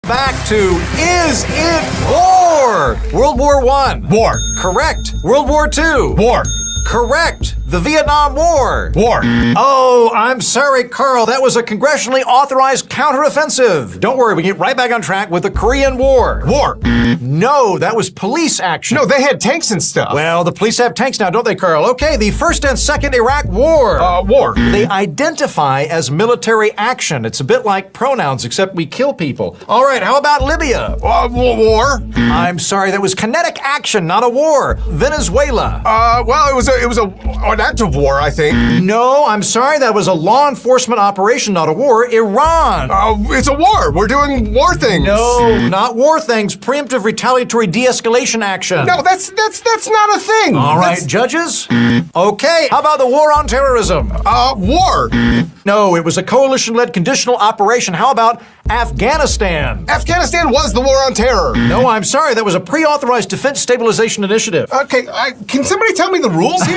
Back to Is It War? World War I. War. Correct. World War II. War. Correct. The Vietnam War. War. Oh, I'm sorry, Carl. That was a congressionally authorized counteroffensive. Don't worry, we get right back on track with the Korean War. War. No, that was police action. No, they had tanks and stuff. Well, the police have tanks now, don't they, Carl? Okay, the First and Second Iraq War. War. They identify as military action. It's a bit like pronouns, except we kill people. All right, how about Libya? War. I'm sorry, that was kinetic action, not a war. Venezuela. Well, it was an act of war, I think. No, I'm sorry, that was a law enforcement operation, not a war. Iran. It's a war. We're doing war things. No, not war things. Preemptive retaliatory de-escalation action. No, that's not a thing. All right, judges. Okay, how about the war on terrorism? War. No, it was a coalition-led conditional operation. How about Afghanistan? Afghanistan was the war on terror. No, I'm sorry, that was a pre-authorized defense stabilization initiative. Okay, can somebody tell me the rules here?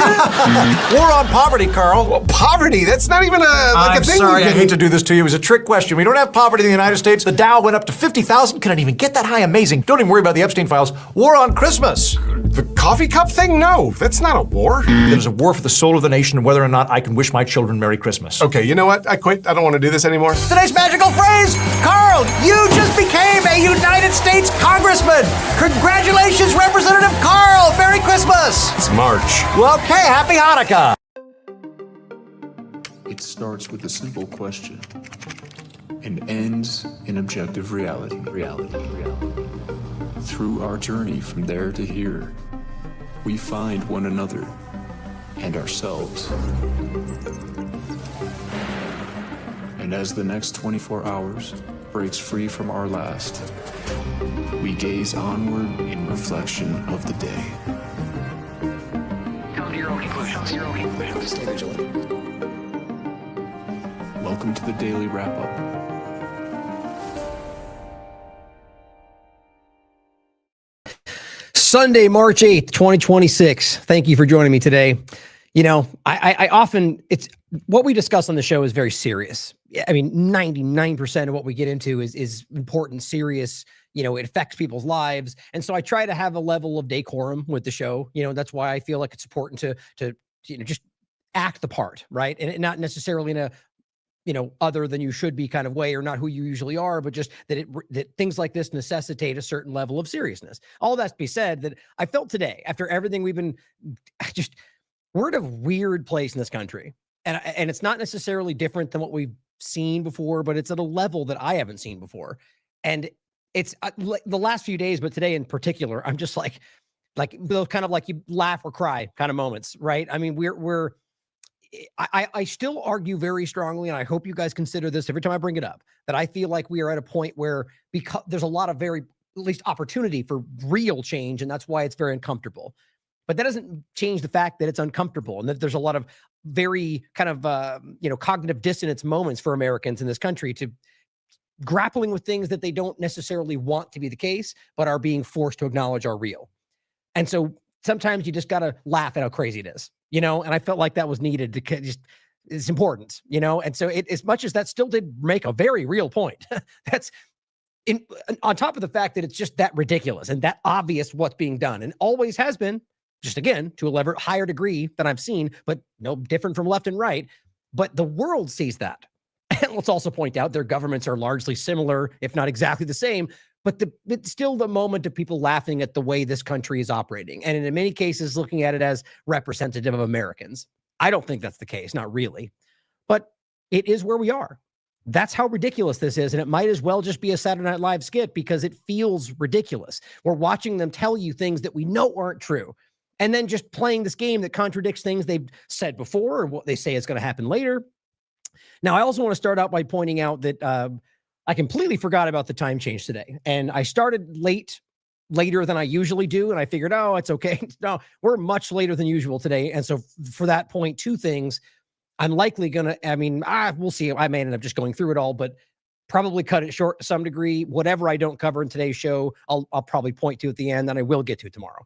War on poverty, Carl. Well, poverty, that's not even a thing. I'm sorry, I hate to do this to you. It was a trick question. We don't have poverty in the United States. The Dow went up to 50,000. Couldn't even get that high. Amazing. Don't even worry about the Epstein files. War on Christmas. The coffee cup thing? No, that's not a war. It is a war for the soul of the nation and whether or not I can wish my children Merry Christmas. Okay, you know what? I quit. I don't want to do this anymore. Today's magical phrase, Carl, you just became a United States Congressman. Congratulations, Representative Carl. Merry Christmas. It's March. Well, okay, happy Hanukkah. It starts with a simple question and ends in objective reality. Through our journey from there to here, we find one another and ourselves. And as the next 24 hours breaks free from our last, we gaze onward in reflection of the day. Come to your own conclusions. Stay vigilant. Welcome to the Daily Wrap-Up. Sunday, March 8th, 2026. Thank you for joining me today. You know, I often, it's what we discuss on the show is very serious. I mean, 99% of what we get into is important, serious, you know, it affects people's lives. And so I try to have a level of decorum with the show. You know, that's why I feel like it's important to you know, just act the part, right? And not necessarily in a, you know, other than you should be kind of way or not who you usually are, but just that things like this necessitate a certain level of seriousness. All that to be said, that I felt today after everything we've been we're at a weird place in this country. And it's not necessarily different than what we've seen before, but it's at a level that I haven't seen before. And it's the last few days, but today in particular, I'm just like those kind of like you laugh or cry kind of moments, right? I mean, I still argue very strongly, and I hope you guys consider this every time I bring it up, that I feel like we are at a point where because there's a lot of at least opportunity for real change, and that's why it's very uncomfortable. But that doesn't change the fact that it's uncomfortable and that there's a lot of very kind of, you know, cognitive dissonance moments for Americans in this country to grappling with things that they don't necessarily want to be the case, but are being forced to acknowledge are real. And so sometimes you just got to laugh at how crazy it is, you know, and I felt like that was needed to just, it's important, you know, and so as much as that still did make a very real point, that's on top of the fact that it's just that ridiculous and that obvious what's being done and always has been. Just again, to a higher degree than I've seen, but no different from left and right. But the world sees that. And let's also point out their governments are largely similar, if not exactly the same, but it's still the moment of people laughing at the way this country is operating. And in many cases, looking at it as representative of Americans. I don't think that's the case, not really. But it is where we are. That's how ridiculous this is. And it might as well just be a Saturday Night Live skit because it feels ridiculous. We're watching them tell you things that we know aren't true. And then just playing this game that contradicts things they've said before or what they say is going to happen later. Now, I also want to start out by pointing out that I completely forgot about the time change today. And I started later than I usually do. And I figured, oh, it's okay. No, we're much later than usual today. And so for that point, two things, I'm likely going to, we'll see. I may end up just going through it all, but probably cut it short to some degree. Whatever I don't cover in today's show, I'll probably point to at the end, and I will get to tomorrow.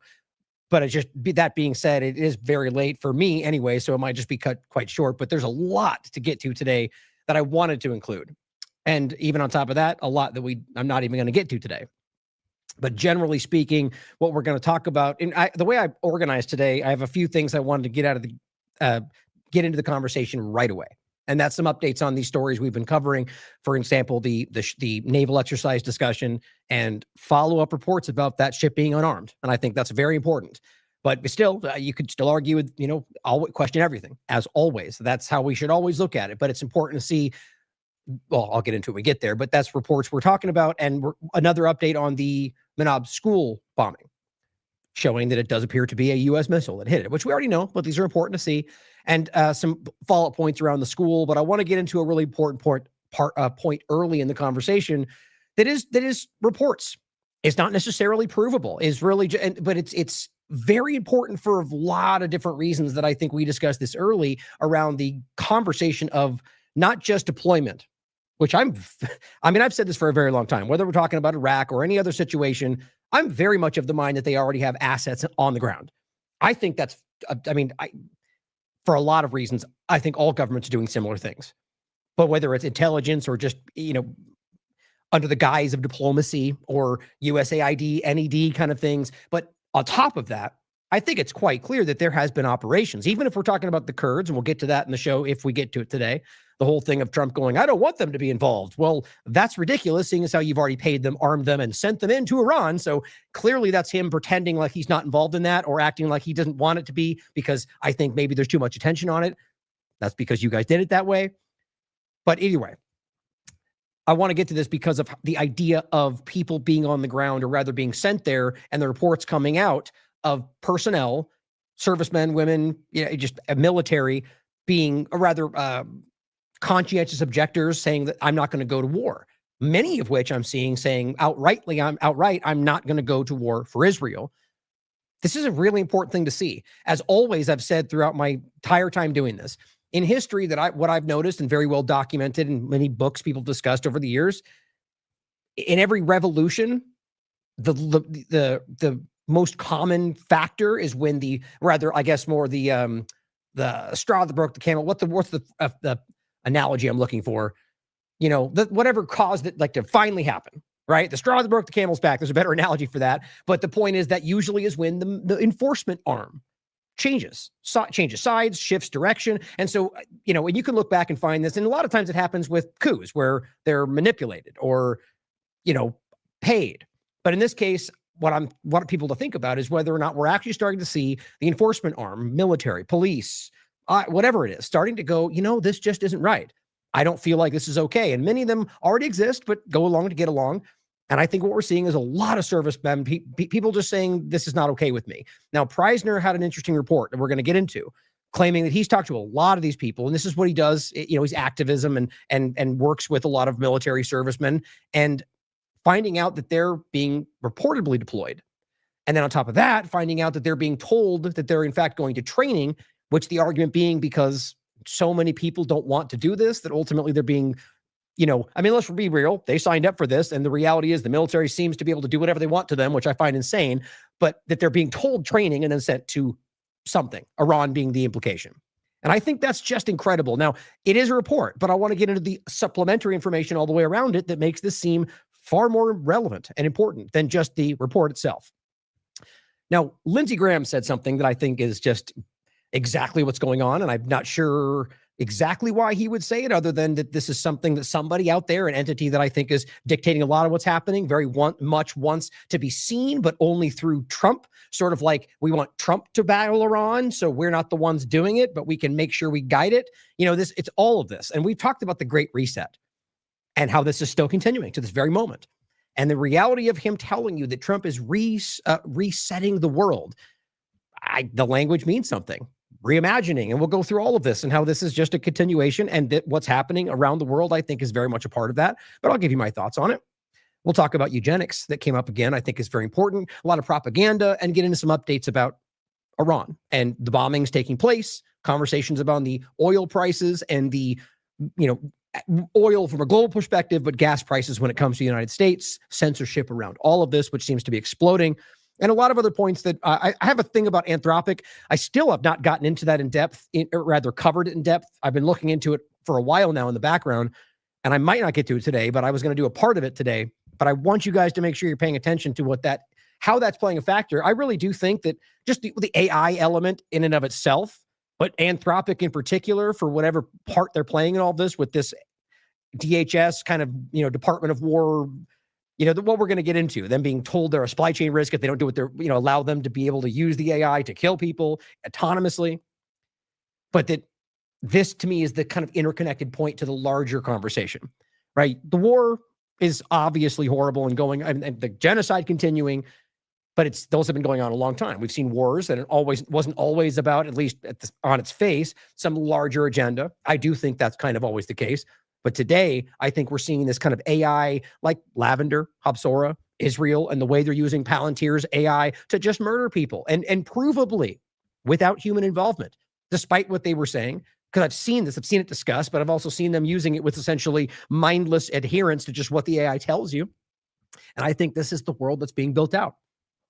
But that being said, it is very late for me anyway, so it might just be cut quite short. But there's a lot to get to today that I wanted to include. And even on top of that, a lot that I'm not even going to get to today. But generally speaking, what we're going to talk about, and the way I organized today, I have a few things I wanted to get into the conversation right away. And that's some updates on these stories we've been covering. For example, the naval exercise discussion and follow-up reports about that ship being unarmed. And I think that's very important. But still, you could still argue with, always question everything, as always. That's how we should always look at it. But it's important to see, well, I'll get into it when we get there, but that's reports we're talking about. And another update on the Naval school bombing, showing that it does appear to be a U.S. missile that hit it, which we already know, but these are important to see. And some follow-up points around the school. But I want to get into a really important point early in the conversation that is reports. It's not necessarily provable. It's really, but it's very important for a lot of different reasons that I think we discussed this early around the conversation of not just deployment, which I've said this for a very long time, whether we're talking about Iraq or any other situation, I'm very much of the mind that they already have assets on the ground. I think that's, for a lot of reasons, I think all governments are doing similar things. But whether it's intelligence or just, under the guise of diplomacy or USAID, NED kind of things. But on top of that, I think it's quite clear that there has been operations, even if we're talking about the Kurds, and we'll get to that in the show if we get to it today. The whole thing of Trump going, I don't want them to be involved. Well, that's ridiculous, seeing as how you've already paid them, armed them, and sent them into Iran. So clearly that's him pretending like he's not involved in that or acting like he doesn't want it to be because I think maybe there's too much attention on it. That's because you guys did it that way. But anyway, I want to get to this because of the idea of people being on the ground, or rather being sent there, and the reports coming out of personnel, servicemen, women, just a military being rather conscientious objectors saying that I'm not going to go to war. Many of which I'm seeing saying outright, I'm not going to go to war for Israel. This is a really important thing to see. As always, I've said throughout my entire time doing this, in history what I've noticed and very well documented in many books people discussed over the years, in every revolution, the most common factor is when the straw that broke the camel. What's the analogy I'm looking for? Whatever caused it to finally happen, right? The straw that broke the camel's back. There's a better analogy for that. But the point is that usually is when the enforcement arm changes sides, shifts direction. And so, and you can look back and find this, and a lot of times it happens with coups where they're manipulated or, paid. But in this case, what I want people to think about is whether or not we're actually starting to see the enforcement arm, military, police, whatever it is, starting to go, this just isn't right. I don't feel like this is okay. And many of them already exist, but go along to get along. And I think what we're seeing is a lot of servicemen, people just saying, this is not okay with me. Now, Preisner had an interesting report that we're going to get into, claiming that he's talked to a lot of these people. And this is what he does. He's activism and works with a lot of military servicemen and finding out that they're being reportedly deployed. And then on top of that, finding out that they're being told that they're in fact going to training, which the argument being because so many people don't want to do this, that ultimately they're being, let's be real. They signed up for this. And the reality is the military seems to be able to do whatever they want to them, which I find insane, but that they're being told training and then sent to something, Iran being the implication. And I think that's just incredible. Now, it is a report, but I want to get into the supplementary information all the way around it that makes this seem far more relevant and important than just the report itself. Now, Lindsey Graham said something that I think is just exactly what's going on, and I'm not sure exactly why he would say it, other than that this is something that somebody out there, an entity that I think is dictating a lot of what's happening, very much wants to be seen, but only through Trump, sort of like we want Trump to battle Iran, so we're not the ones doing it, but we can make sure we guide it. It's all of this. And we've talked about the Great Reset and how this is still continuing to this very moment. And the reality of him telling you that Trump is resetting the world, the language means something. Reimagining, and we'll go through all of this and how this is just a continuation, and that what's happening around the world, I think, is very much a part of that. But I'll give you my thoughts on it. We'll talk about eugenics that came up again, I think is very important, a lot of propaganda, and get into some updates about Iran and the bombings taking place, conversations about the oil prices and the, oil from a global perspective, but gas prices when it comes to the United States, censorship around all of this, which seems to be exploding. And a lot of other points that I have a thing about Anthropic. I still have not gotten into that in depth, or rather covered it in depth. I've been looking into it for a while now in the background. and I might not get to it today, but I was going to do a part of it today. But I want you guys to make sure you're paying attention to how that's playing a factor. I really do think that just the AI element in and of itself, but Anthropic in particular, for whatever part they're playing in all this with this DHS kind of, Department of War, what we're going to get into, them being told they're a supply chain risk if they don't do what they're, allow them to be able to use the AI to kill people autonomously. But that this to me is the kind of interconnected point to the larger conversation, right? The war is obviously horrible and going, and the genocide continuing, but those have been going on a long time. We've seen wars that wasn't always about, at least on its face, some larger agenda. I do think that's kind of always the case. But today, I think we're seeing this kind of AI, like Lavender, Hapsora, Israel, and the way they're using Palantir's AI to just murder people, and provably without human involvement, despite what they were saying. Because I've seen it discussed, but I've also seen them using it with essentially mindless adherence to just what the AI tells you. And I think this is the world that's being built out.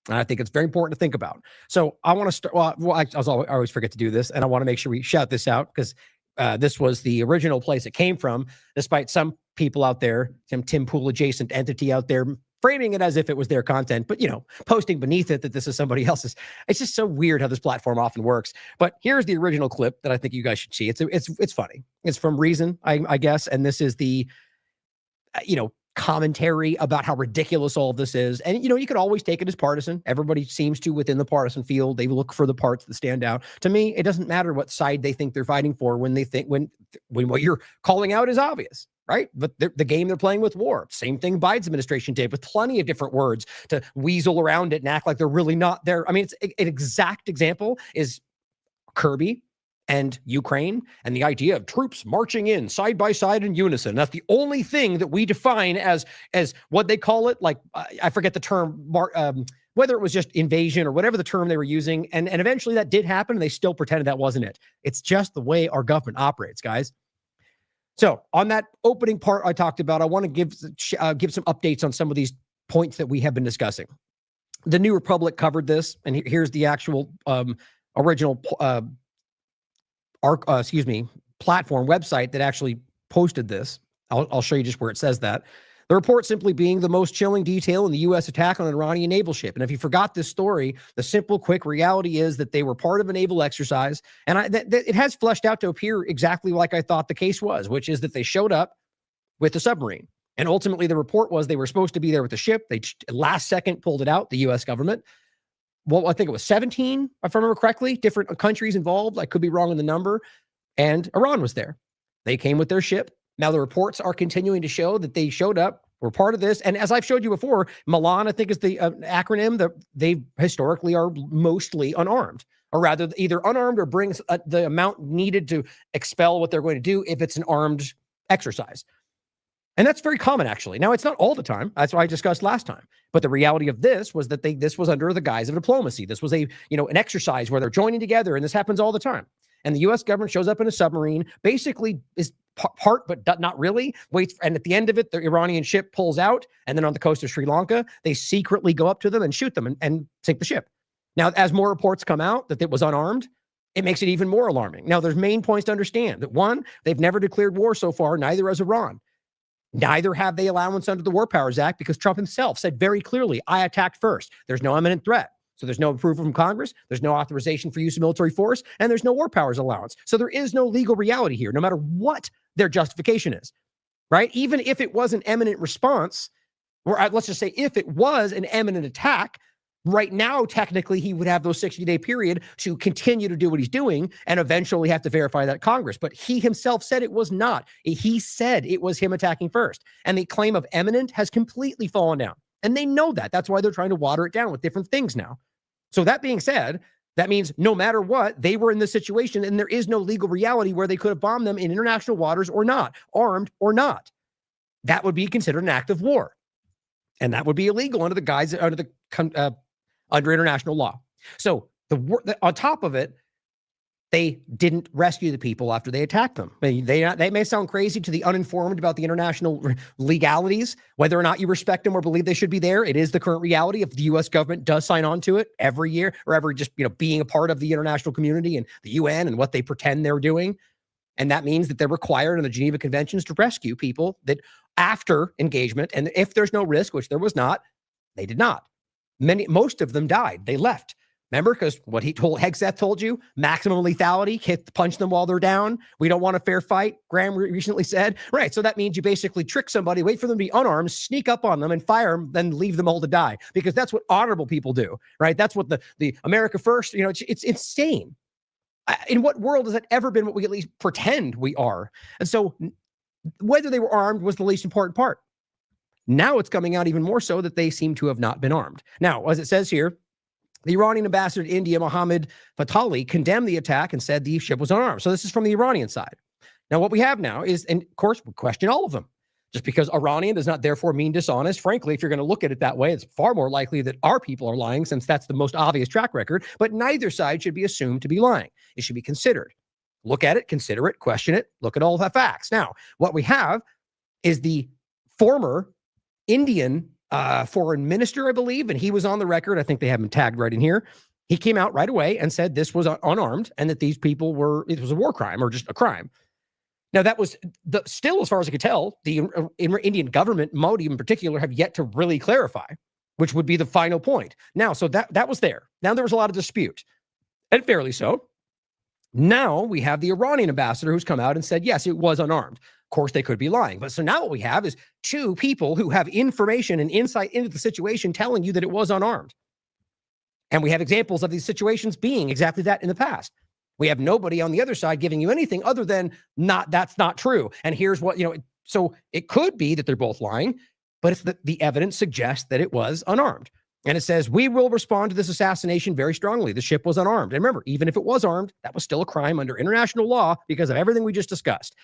And I think it's very important to think about. So I want to start, I always forget to do this, and I want to make sure we shout this out, because this was the original place it came from, despite some people out there, some Tim Pool adjacent entity out there, framing it as if it was their content, but posting beneath it that this is somebody else's. It's just so weird how this platform often works. But here's the original clip that I think you guys should see. It's funny. It's from Reason, I guess, and this is the commentary about how ridiculous all of this is. And you could always take it as partisan. Everybody seems to within the partisan field. They look for the parts that stand out. To me, it doesn't matter what side they think they're fighting for when what you're calling out is obvious. Right? But the game they're playing with war. Same thing Biden's administration did, with plenty of different words to weasel around it and act like they're really not there. I mean, it's an exact example is Kirby and Ukraine, and the idea of troops marching in side by side in unison. That's the only thing that we define as what they call it. Like, I forget the term, whether it was just invasion or whatever the term they were using. And eventually that did happen, and they still pretended that wasn't it. It's just the way our government operates, guys. So on that opening part I talked about, I want to give some updates on some of these points that we have been discussing. The New Republic covered this, and here's the actual original platform website that actually posted this. I'll show you just where it says that. The report simply being the most chilling detail in the U.S. attack on an Iranian naval ship. And if you forgot this story, the simple, quick reality is that they were part of a naval exercise. And it has fleshed out to appear exactly like I thought the case was, which is that they showed up with the submarine. And ultimately, the report was they were supposed to be there with the ship. They last second pulled it out, the U.S. government. Well, I think it was 17, if I remember correctly, different countries involved. I could be wrong in the number. And Iran was there. They came with their ship. Now, the reports are continuing to show that they showed up, were part of this. And as I've showed you before, Milan, I think is the acronym, that they historically are mostly unarmed, or rather either unarmed or brings the amount needed to expel what they're going to do if it's an armed exercise. And that's very common, actually. Now, it's not all the time. That's what I discussed last time. But the reality of this was that this was under the guise of diplomacy. This was an exercise where they're joining together, and this happens all the time. And the U.S. government shows up in a submarine, basically is part, but not really, waits. And at the end of it, the Iranian ship pulls out. And then on the coast of Sri Lanka, they secretly go up to them and shoot them and sink the ship. Now, as more reports come out that it was unarmed, it makes it even more alarming. Now, there's main points to understand. That one, they've never declared war so far, neither has Iran. Neither have they allowance under the War Powers Act, because Trump himself said very clearly, I attacked first. There's no imminent threat. So there's no approval from Congress, there's no authorization for use of military force, and there's no war powers allowance. So there is no legal reality here, no matter what their justification is, right? Even if it was an imminent response, or let's just say if it was an imminent attack, right now, technically, he would have those 60-day period to continue to do what he's doing and eventually have to verify that Congress. But he himself said it was not. He said it was him attacking first. And the claim of imminent has completely fallen down. And they know that. That's why they're trying to water it down with different things now. So that being said, that means no matter what, they were in this situation, and there is no legal reality where they could have bombed them in international waters or not, armed or not. That would be considered an act of war. And that would be illegal under the guise, under international law. So on top of it, they didn't rescue the people after they attacked them. They may sound crazy to the uninformed about the international legalities, whether or not you respect them or believe they should be there. It is the current reality. If the U.S. government does sign on to it every year, or ever just being a part of the international community and the UN and what they pretend they're doing, And that means that they're required in the Geneva Conventions to rescue people that after engagement, and if there's no risk, which there was not, they did not. Most of them died. They left. Remember, because what Hegseth told you, maximum lethality, punch them while they're down. We don't want a fair fight, Graham recently said. Right, so that means you basically trick somebody, wait for them to be unarmed, sneak up on them and fire them, then leave them all to die, because that's what honorable people do, right? That's what the America First, it's insane. In what world has that ever been what we at least pretend we are? And so whether they were armed was the least important part. Now it's coming out even more so that they seem to have not been armed. Now, as it says here, the Iranian ambassador to India, Mohammad Fatali, condemned the attack and said the ship was unarmed. So this is from the Iranian side. Now, what we have now is, and of course, we question all of them. Just because Iranian does not therefore mean dishonest. Frankly, if you're going to look at it that way, it's far more likely that our people are lying, since that's the most obvious track record. But neither side should be assumed to be lying. It should be considered. Look at it, consider it, question it, look at all the facts. Now, what we have is the former Indian foreign minister, I believe, and he was on the record. I think they have him tagged right in here. He came out right away and said this was unarmed and that these people it was a war crime or just a crime. Now, that was still, as far as I could tell, the Indian government, Modi in particular, have yet to really clarify, which would be the final point. Now, so that was there. Now there was a lot of dispute, and fairly so. Now we have the Iranian ambassador who's come out and said, yes, it was unarmed. Of course, they could be lying. But so now what we have is two people who have information and insight into the situation telling you that it was unarmed. And we have examples of these situations being exactly that in the past. We have nobody on the other side giving you anything other than that's not true. And here's what, so it could be that they're both lying, but if the evidence suggests that it was unarmed. And it says, we will respond to this assassination very strongly. The ship was unarmed. And remember, even if it was armed, that was still a crime under international law because of everything we just discussed.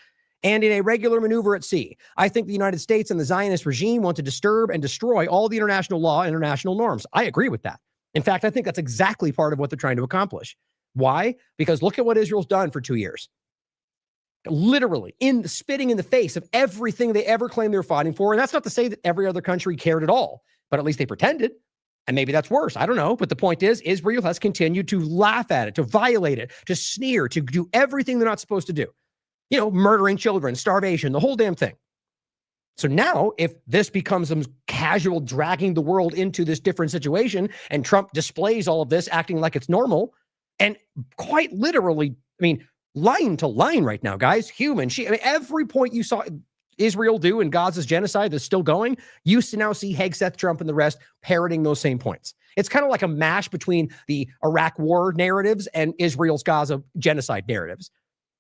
And in a regular maneuver at sea, I think the United States and the Zionist regime want to disturb and destroy all the international law and international norms. I agree with that. In fact, I think that's exactly part of what they're trying to accomplish. Why? Because look at what Israel's done for 2 years. Literally spitting in the face of everything they ever claimed they were fighting for. And that's not to say that every other country cared at all, but at least they pretended. And maybe that's worse. I don't know. But the point is, Israel has continued to laugh at it, to violate it, to sneer, to do everything they're not supposed to do. Murdering children, starvation, the whole damn thing. So now, if this becomes some casual dragging the world into this different situation, and Trump displays all of this, acting like it's normal, and quite literally, line to line right now, guys, every point you saw Israel do in Gaza's genocide that's still going, you now see Hegseth, Trump, and the rest parroting those same points. It's kind of like a mash between the Iraq war narratives and Israel's Gaza genocide narratives.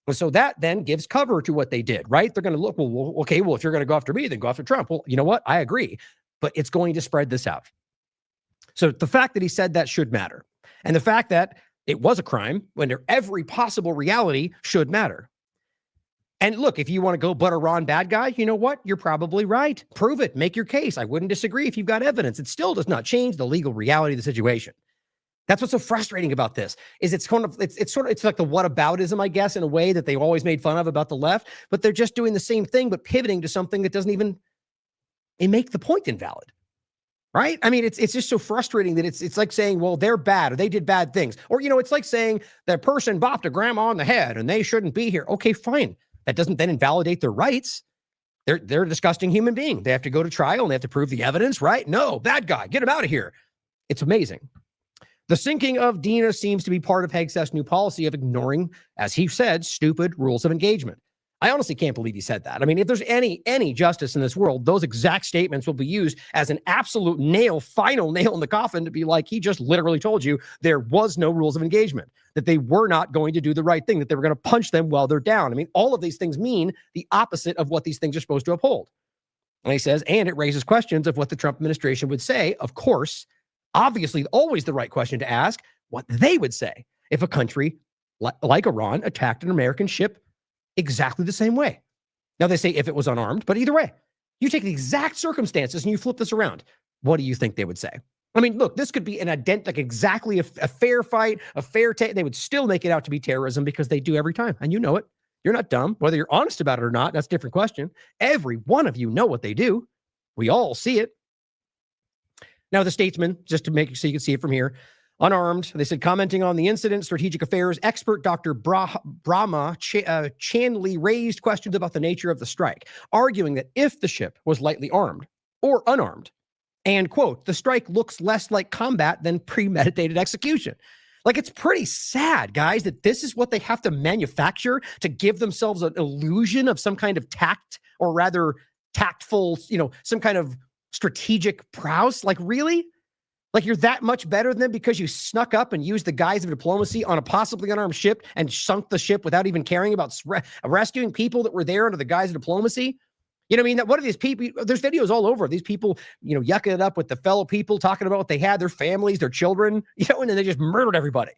And so that then gives cover to what they did, right? They're going to look, well, if you're going to go after me, then go after Trump. Well, you know what? I agree, but it's going to spread this out. So the fact that he said that should matter. And the fact that it was a crime under every possible reality should matter. And look, if you want to go but Iran bad guy, you know what? You're probably right. Prove it. Make your case. I wouldn't disagree if you've got evidence. It still does not change the legal reality of the situation. That's what's so frustrating about this is it's like the whataboutism, I guess, in a way that they've always made fun of about the left, but they're just doing the same thing, but pivoting to something that doesn't even make the point invalid. Right? It's just so frustrating that it's like saying, well, they're bad or they did bad things. Or, it's like saying that person bopped a grandma on the head and they shouldn't be here. Okay, fine. That doesn't then invalidate their rights. They're a disgusting human being. They have to go to trial and they have to prove the evidence, right? No, bad guy, get him out of here. It's amazing. The sinking of Dina seems to be part of Hegseth's new policy of ignoring, as he said, stupid rules of engagement. I honestly can't believe he said that. If there's any justice in this world, those exact statements will be used as an absolute final nail in the coffin to be like, he just literally told you there was no rules of engagement, that they were not going to do the right thing, that they were going to punch them while they're down. All of these things mean the opposite of what these things are supposed to uphold. And he says, and it raises questions of what the Trump administration would say. Of course, obviously, always the right question to ask, what they would say if a country like Iran attacked an American ship exactly the same way. Now they say if it was unarmed, but either way, you take the exact circumstances and you flip this around. What do you think they would say? Look, this could be exactly a fair fight, a fair take. They would still make it out to be terrorism because they do every time. And you know it. You're not dumb. Whether you're honest about it or not, that's a different question. Every one of you know what they do. We all see it. Now, the Statesman, just to make so you can see it from here, unarmed. They said, commenting on the incident, strategic affairs expert Dr. Brahma Chanley raised questions about the nature of the strike, arguing that if the ship was lightly armed or unarmed, and quote, the strike looks less like combat than premeditated execution. Like, it's pretty sad, guys, that this is what they have to manufacture to give themselves an illusion of some kind of tact, or rather tactful, some kind of strategic prowess. Like, really? Like, you're that much better than them because you snuck up and used the guise of diplomacy on a possibly unarmed ship and sunk the ship without even caring about rescuing people that were there under the guise of diplomacy? You know what I mean? What are these people? There's videos all over of these people, yucking it up with the fellow people, talking about what they had, their families, their children, and then they just murdered everybody.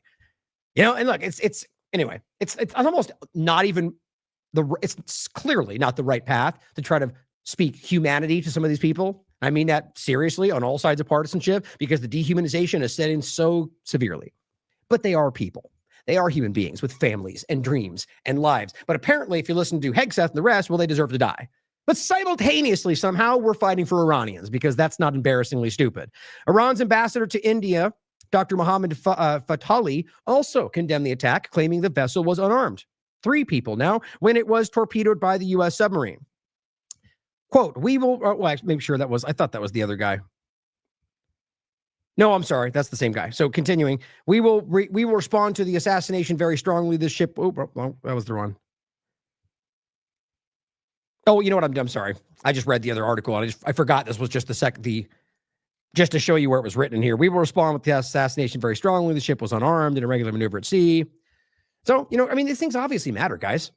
And look, it's almost not even it's clearly not the right path to try to speak humanity to some of these people. I mean that seriously on all sides of partisanship, because the dehumanization is set in so severely. But they are people. They are human beings with families and dreams and lives. But apparently, if you listen to Hegseth and the rest, well, they deserve to die. But simultaneously, somehow, we're fighting for Iranians, because that's not embarrassingly stupid. Iran's ambassador to India, Dr. Mohammed Fatali, also condemned the attack, claiming the vessel was unarmed. 3 people now, when it was torpedoed by the U.S. submarine. Quote, we will, make sure that was, I thought that was the other guy. No, I'm sorry. That's the same guy. So continuing, we will respond to the assassination very strongly. The ship, that was the one. Oh, you know what? I'm sorry. I just read the other article. I forgot this was just just to show you where it was written here. We will respond with the assassination very strongly. The ship was unarmed in a regular maneuver at sea. So, these things obviously matter, guys.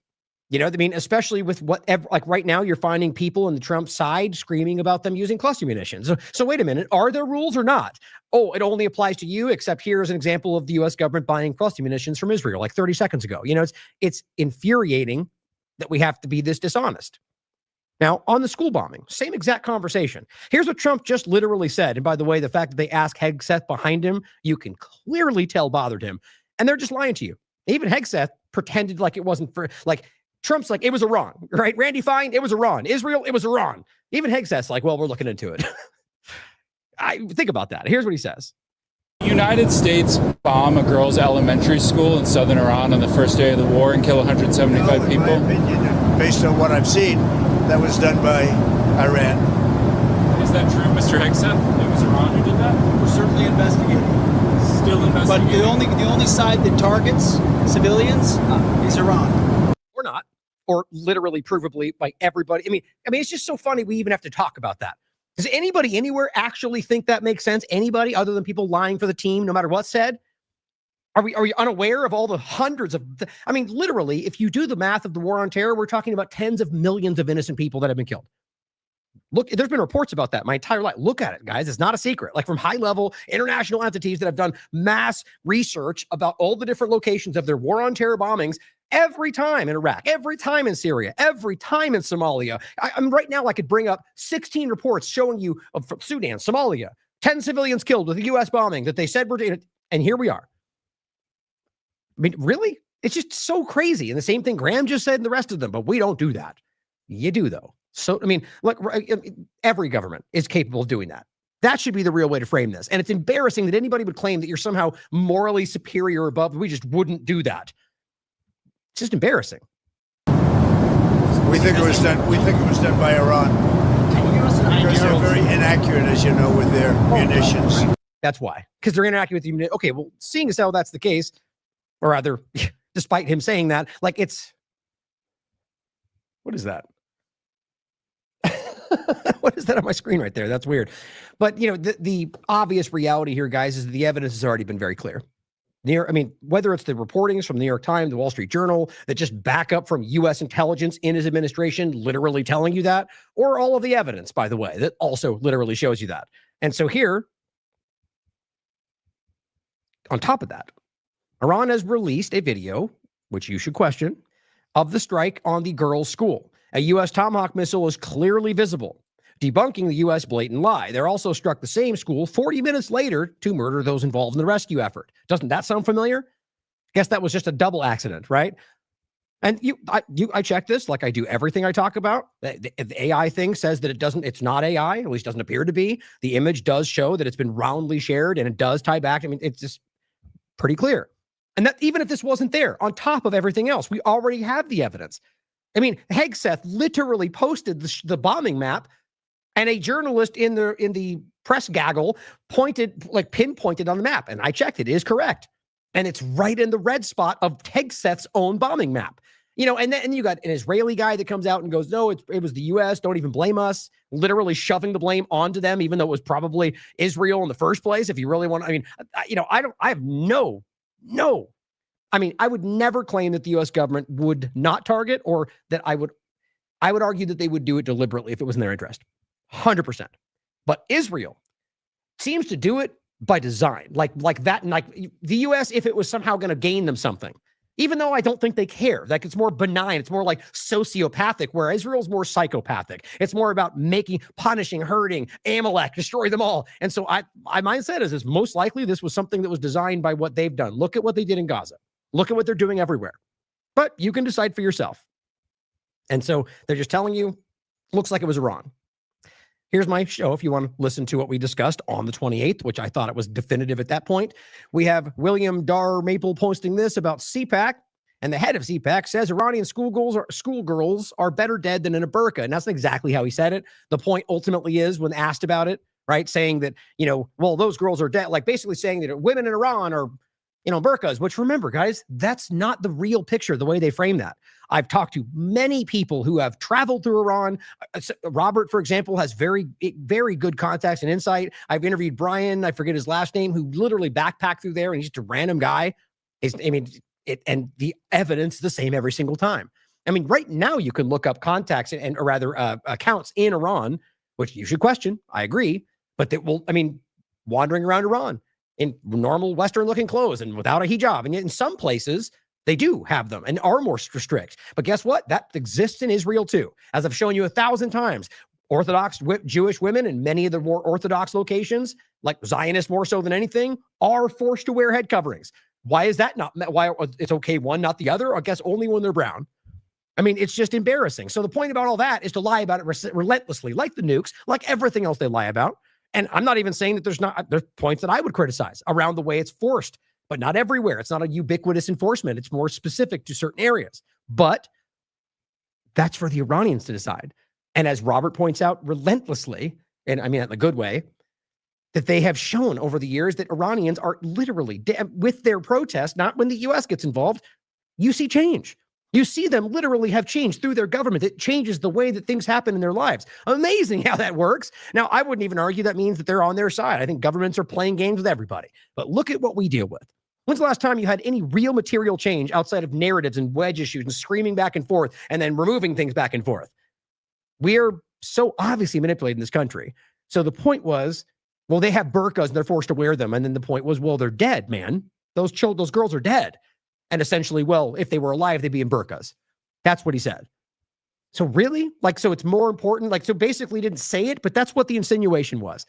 Especially with whatever, like right now, you're finding people on the Trump side screaming about them using cluster munitions. So wait a minute, are there rules or not? Oh, it only applies to you, except here's an example of the U.S. government buying cluster munitions from Israel like 30 seconds ago. It's infuriating that we have to be this dishonest. Now, on the school bombing, same exact conversation. Here's what Trump just literally said. And by the way, the fact that they asked Hegseth behind him, you can clearly tell bothered him. And they're just lying to you. Even Hegseth pretended like it wasn't for, like, Trump's like, it was Iran, right? Randy Fine, it was Iran. Israel, it was Iran. Even Hegseth's like, well, we're looking into it. I think about that. Here's what he says. The United States bomb a girls' elementary school in southern Iran on the first day of the war and kill 175 people? In my opinion, based on what I've seen, that was done by Iran. Is that true, Mr. Hegseth? It was Iran who did that? We're certainly investigating. Still investigating. But the only side that targets civilians is Iran. Or not, or literally provably by everybody. I mean, it's just so funny we even have to talk about that. Does anybody anywhere actually think that makes sense? Anybody other than people lying for the team, no matter what's said? Are we unaware of all the hundreds of, literally, if you do the math of the war on terror, we're talking about tens of millions of innocent people that have been killed. Look, there's been reports about that my entire life. Look at it, guys. It's not a secret. Like, from high-level international entities that have done mass research about all the different locations of their war on terror bombings every time in Iraq, every time in Syria, every time in Somalia. I'm right now, I could bring up 16 reports showing you from Sudan, Somalia, 10 civilians killed with a U.S. bombing that they said were doing it, and here we are. Really? It's just so crazy. And the same thing Graham just said and the rest of them, but we don't do that. You do, though. So, look, every government is capable of doing that. That should be the real way to frame this. And it's embarrassing that anybody would claim that you're somehow morally superior or above. We just wouldn't do that. It's just embarrassing. We think it was done. We think it was done by Iran. Can you give us an idea? Because they're very inaccurate, as you know, with their munitions. That's why. Because they're inaccurate with the munitions. Okay, well, seeing as how that's the case, or rather, despite him saying that, like, it's, what is that? What is that on my screen right there? That's weird. But, the obvious reality here, guys, is that the evidence has already been very clear. Whether it's the reportings from the New York Times, the Wall Street Journal, that just back up from U.S. intelligence in his administration, literally telling you that, or all of the evidence, by the way, that also literally shows you that. And so here, on top of that, Iran has released a video, which you should question, of the strike on the girls' school. A U.S. Tomahawk missile is clearly visible, debunking the U.S. blatant lie. They're also struck the same school 40 minutes later to murder those involved in the rescue effort. Doesn't that sound familiar? Guess that was just a double accident, right? And I check this like I do everything I talk about. The AI thing says that it's not AI, at least doesn't appear to be. The image does show that it's been roundly shared and it does tie back. It's just, pretty clear. And that even if this wasn't there, on top of everything else, we already have the evidence. I mean, Hegseth literally posted the bombing map, and a journalist in the press gaggle pinpointed on the map, and I checked, it is correct. And it's right in the red spot of Hegseth's own bombing map. And then you got an Israeli guy that comes out and goes, no, it was the U.S., don't even blame us, literally shoving the blame onto them, even though it was probably Israel in the first place. If you really want, I would never claim that the U.S. government would not target, or that I would argue that they would do it deliberately if it was in their interest. 100%. But Israel seems to do it by design, like that. And like the U.S., if it was somehow going to gain them something, even though I don't think they care, like it's more benign, it's more like sociopathic, where Israel's more psychopathic. It's more about punishing, hurting, Amalek, destroy them all. And so my mindset is most likely this was something that was designed by what they've done. Look at what they did in Gaza. Look at what they're doing everywhere. But you can decide for yourself. And so they're just telling you, looks like it was Iran. Here's my show if you want to listen to what we discussed on the 28th, which I thought it was definitive at that point. We have William Dar Maple posting this about CPAC, and the head of CPAC says Iranian schoolgirls are better dead than in a burqa. And that's exactly how he said it. The point ultimately is, when asked about it, right, saying that, those girls are dead, like basically saying that women in Iran are, burqas, which, remember, guys, that's not the real picture, the way they frame that. I've talked to many people who have traveled through Iran. Robert, for example, has very, very good contacts and insight. I've interviewed Brian, I forget his last name, who literally backpacked through there, and he's just a random guy. And the evidence is the same every single time. I mean, right now you can look up contacts or rather accounts in Iran, which you should question. I agree. But that will, wandering around Iran in normal Western-looking clothes and without a hijab. And yet in some places, they do have them and are more strict. But guess what? That exists in Israel too. As I've shown you 1,000 times, Orthodox Jewish women in many of the more Orthodox locations, like Zionists more so than anything, are forced to wear head coverings. Why is that not? Why it's okay one, not the other? I guess only when they're brown. It's just embarrassing. So the point about all that is to lie about it relentlessly, like the nukes, like everything else they lie about. And I'm not even saying that there's points that I would criticize around the way it's forced, but not everywhere. It's not a ubiquitous enforcement. It's more specific to certain areas. But that's for the Iranians to decide. And as Robert points out relentlessly, and I mean that in a good way, that they have shown over the years that Iranians are literally, with their protest, not when the U.S. gets involved, you see change. You see them literally have changed through their government. It changes the way that things happen in their lives. Amazing how that works. Now, I wouldn't even argue that means that they're on their side. I think governments are playing games with everybody. But look at what we deal with. When's the last time you had any real material change outside of narratives and wedge issues and screaming back and forth and then removing things back and forth? We are so obviously manipulated in this country. So the point was, well, they have burqas and they're forced to wear them. And then the point was, well, they're dead, man. Those girls are dead. And essentially, well, if they were alive, they'd be in burqas. That's what he said. So really? So it's more important? So basically he didn't say it, but that's what the insinuation was.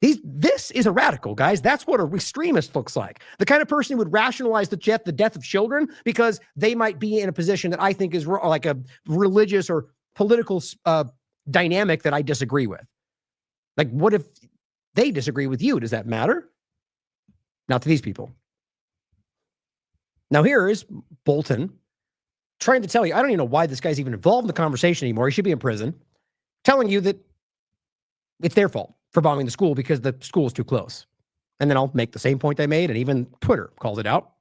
This is a radical, guys. That's what a extremist looks like. The kind of person who would rationalize the death of children because they might be in a position that I think is like a religious or political dynamic that I disagree with. Like, what if they disagree with you? Does that matter? Not to these people. Now here is Bolton trying to tell you, I don't even know why this guy's even involved in the conversation anymore. He should be in prison, telling you that it's their fault for bombing the school because the school is too close. And then I'll make the same point I made, and even Twitter called it out.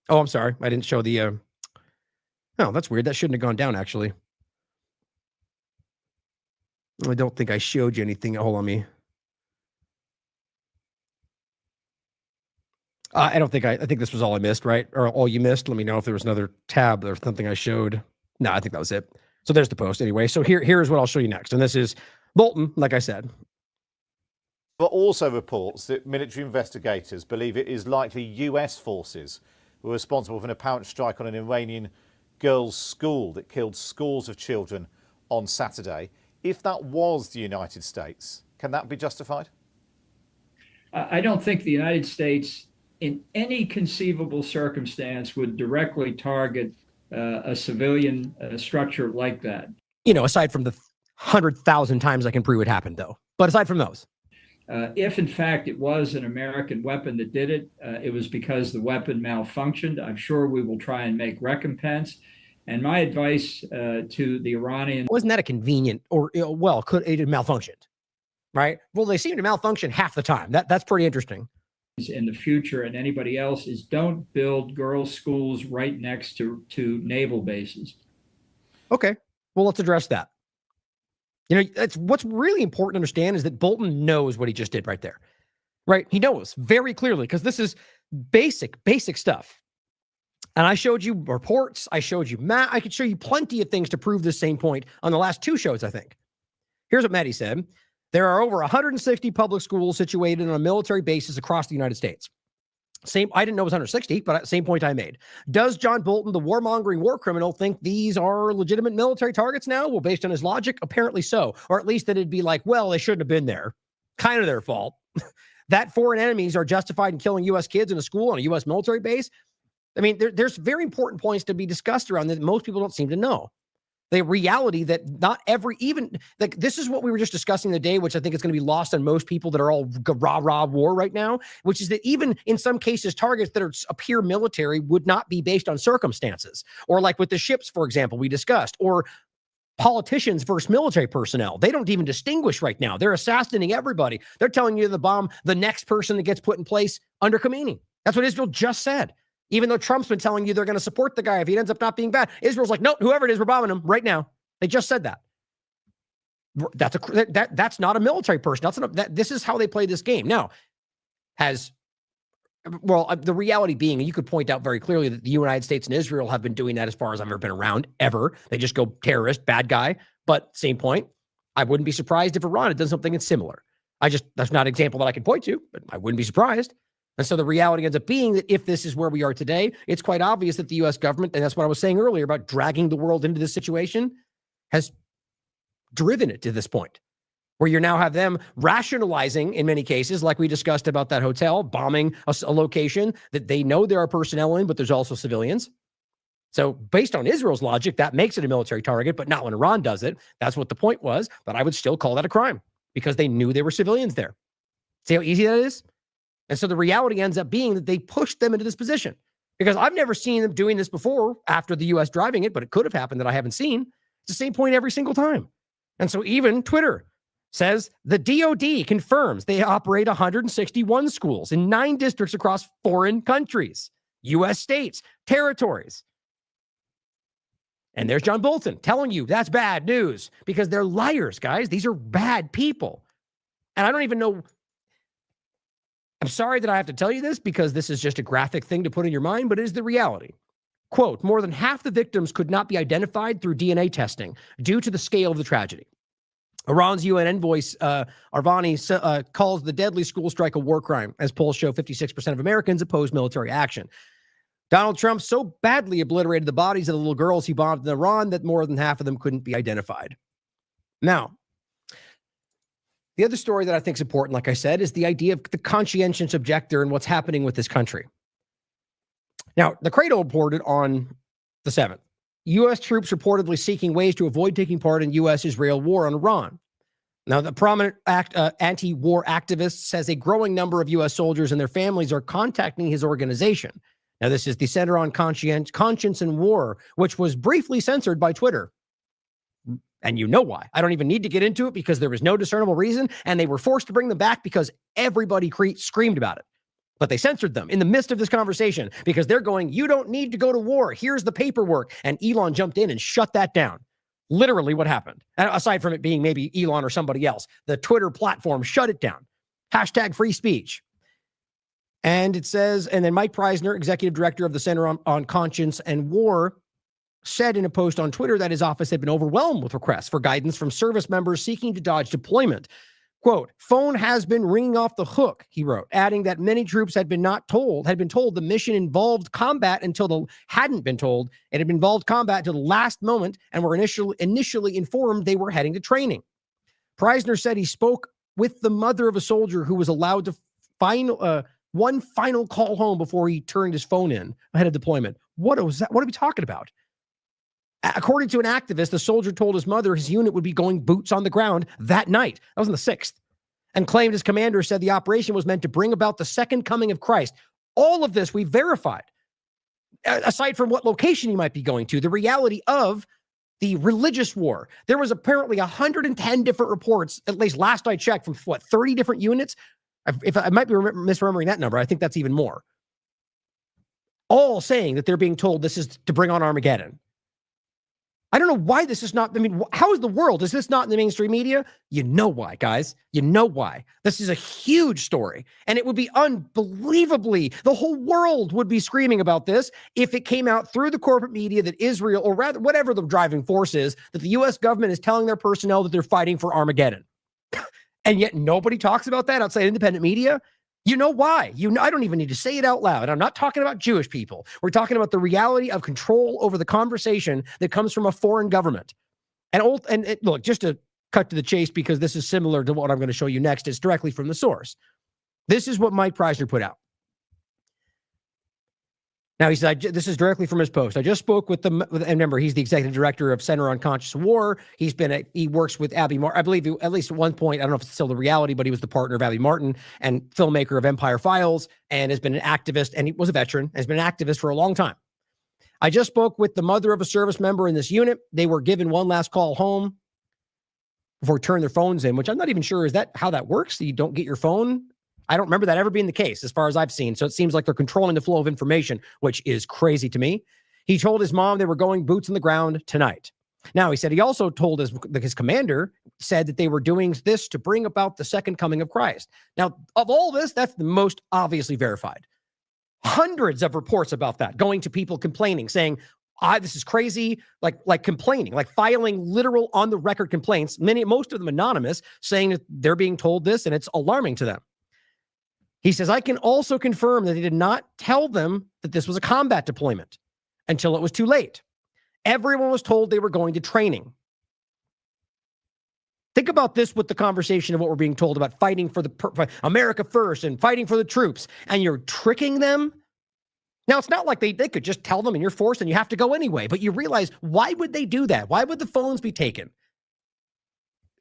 Oh, I'm sorry. I didn't show the... Oh, that's weird. That shouldn't have gone down, actually. I don't think I showed you anything. Hold on me. I think this was all I missed, right? Or all you missed. Let me know if there was another tab or something I showed. No, I think that was it. So there's the post anyway. So here's what I'll show you next. And this is Bolton, like I said. But also reports that military investigators believe it is likely US forces were responsible for an apparent strike on an Iranian girls' school that killed scores of children on Saturday. If that was the United States, can that be justified? I don't think the United States, in any conceivable circumstance, would directly target a civilian structure like that. Aside from the 100,000 times I can prove it happened, though. But aside from those. If in fact it was an American weapon that did it, it was because the weapon malfunctioned. I'm sure we will try and make recompense. And my advice to the Iranians— Wasn't that a convenient, or, well, could it have malfunctioned, right? Well, they seem to malfunction half the time. That's pretty interesting. In the future, and anybody else, is don't build girls' schools right next to naval bases. Okay, well, let's address that. You know, that's what's really important to understand is that Bolton knows what he just did right there, right? He knows very clearly, because this is basic stuff. And I showed you reports. I showed you Matt. I could show you plenty of things to prove this same point on the last two shows, I think. Here's what Maddie said. There are over 160 public schools situated on a military basis across the United States. I didn't know it was 160, but same point I made. Does John Bolton, the warmongering war criminal, think these are legitimate military targets now? Well, based on his logic, apparently so. Or at least that it'd be like, well, they shouldn't have been there. Kind of their fault. That foreign enemies are justified in killing U.S. kids in a school on a U.S. military base. I mean, there's very important points to be discussed around that most people don't seem to know. The reality that not every, even like this is what we were just discussing today, which I think is going to be lost on most people that are all rah war right now, which is that even in some cases, targets that appear military would not be based on circumstances, or like with the ships, for example, we discussed, or politicians versus military personnel. They don't even distinguish right now. They're assassinating everybody. They're telling you to bomb the next person that gets put in place under Khomeini. That's what Israel just said. Even though Trump's been telling you they're going to support the guy if he ends up not being bad, Israel's like, nope, whoever it is, we're bombing him right now. They just said that. That's not a military person. This is how they play this game. Now, the reality being, and you could point out very clearly that the United States and Israel have been doing that as far as I've ever been around, ever. They just go terrorist, bad guy. But same point, I wouldn't be surprised if Iran had done something that's similar. That's not an example that I can point to, but I wouldn't be surprised. And so the reality ends up being that if this is where we are today, it's quite obvious that the U.S. government, and that's what I was saying earlier about dragging the world into this situation, has driven it to this point where you now have them rationalizing in many cases, like we discussed about that hotel, bombing a location that they know there are personnel in, but there's also civilians. So based on Israel's logic, that makes it a military target, but not when Iran does it. That's what the point was. But I would still call that a crime because they knew there were civilians there. See how easy that is? And so the reality ends up being that they pushed them into this position, because I've never seen them doing this before after the U.S. driving it, but it could have happened that I haven't seen. It's the same point every single time. And so even Twitter says the DOD confirms they operate 161 schools in 9 districts across foreign countries, U.S. states, territories. And there's John Bolton telling you that's bad news because they're liars, guys. These are bad people. And I don't even know. I'm sorry that I have to tell you this because this is just a graphic thing to put in your mind, but it is the reality. Quote, more than half the victims could not be identified through DNA testing due to the scale of the tragedy. Iran's UN envoy, Arvani, calls the deadly school strike a war crime, as polls show 56% of Americans oppose military action. Donald Trump so badly obliterated the bodies of the little girls he bombed in Iran that more than half of them couldn't be identified. Now, the other story that I think is important, like I said, is the idea of the conscientious objector and what's happening with this country. Now, the Cradle reported on the 7th, U.S. troops reportedly seeking ways to avoid taking part in U.S.-Israel war on Iran. Now, the prominent anti-war activist says a growing number of U.S. soldiers and their families are contacting his organization. Now, this is the Center on Conscience and War, which was briefly censored by Twitter. And you know why. I don't even need to get into it because there was no discernible reason, and they were forced to bring them back because everybody screamed about it. But they censored them in the midst of this conversation because they're going, you don't need to go to war. Here's the paperwork. And Elon jumped in and shut that down. Literally what happened. And aside from it being maybe Elon or somebody else, the Twitter platform shut it down. Hashtag free speech. And it says, and then Mike Preisner, executive director of the Center on Conscience and War, said in a post on Twitter that his office had been overwhelmed with requests for guidance from service members seeking to dodge deployment. Quote, phone has been ringing off the hook, he wrote, adding that many troops had been told the mission involved combat until hadn't been told it had involved combat until the last moment and were initially informed they were heading to training. Preisner said he spoke with the mother of a soldier who was allowed to one final call home before he turned his phone in ahead of deployment. What was that? What are we talking about? According to an activist, the soldier told his mother his unit would be going boots on the ground that night. That was on the 6th. and claimed his commander said the operation was meant to bring about the second coming of Christ. All of this we verified. Aside from what location you might be going to, the reality of the religious war. There was apparently 110 different reports, at least last I checked, from 30 different units? If I might be misremembering that number, I think that's even more. All saying that they're being told this is to bring on Armageddon. I don't know why this is not, how is the world? Is this not in the mainstream media? You know why, guys. You know why. This is a huge story. And it would be unbelievably, the whole world would be screaming about this if it came out through the corporate media that Israel, or rather, whatever the driving force is, that the U.S. government is telling their personnel that they're fighting for Armageddon. And yet nobody talks about that outside independent media. You know why? I don't even need to say it out loud. I'm not talking about Jewish people. We're talking about the reality of control over the conversation that comes from a foreign government. And look, just to cut to the chase, because this is similar to what I'm going to show you next. It's directly from the source. This is what Mike Preisner put out. Now, he said, this is directly from his post. I just spoke with and remember, he's the executive director of Center on Conscious War. He works with Abby Martin. I believe at least at one point, I don't know if it's still the reality, but he was the partner of Abby Martin and filmmaker of Empire Files, and has been an activist, and he was a veteran, has been an activist for a long time. I just spoke with the mother of a service member in this unit. They were given one last call home before turning their phones in, which I'm not even sure, is that how that works? You don't get your phone? I don't remember that ever being the case as far as I've seen. So it seems like they're controlling the flow of information, which is crazy to me. He told his mom they were going boots on the ground tonight. Now, he said he also told his commander said that they were doing this to bring about the second coming of Christ. Now, of all this, that's the most obviously verified. Hundreds of reports about that, going to people complaining, saying, this is crazy, like complaining, like filing literal on the record complaints, most of them anonymous, saying that they're being told this and it's alarming to them. He says, I can also confirm that they did not tell them that this was a combat deployment until it was too late. Everyone was told they were going to training. Think about this with the conversation of what we're being told about fighting for America first and fighting for the troops, and you're tricking them. Now, it's not like they could just tell them and you're forced and you have to go anyway, but you realize, why would they do that? Why would the phones be taken?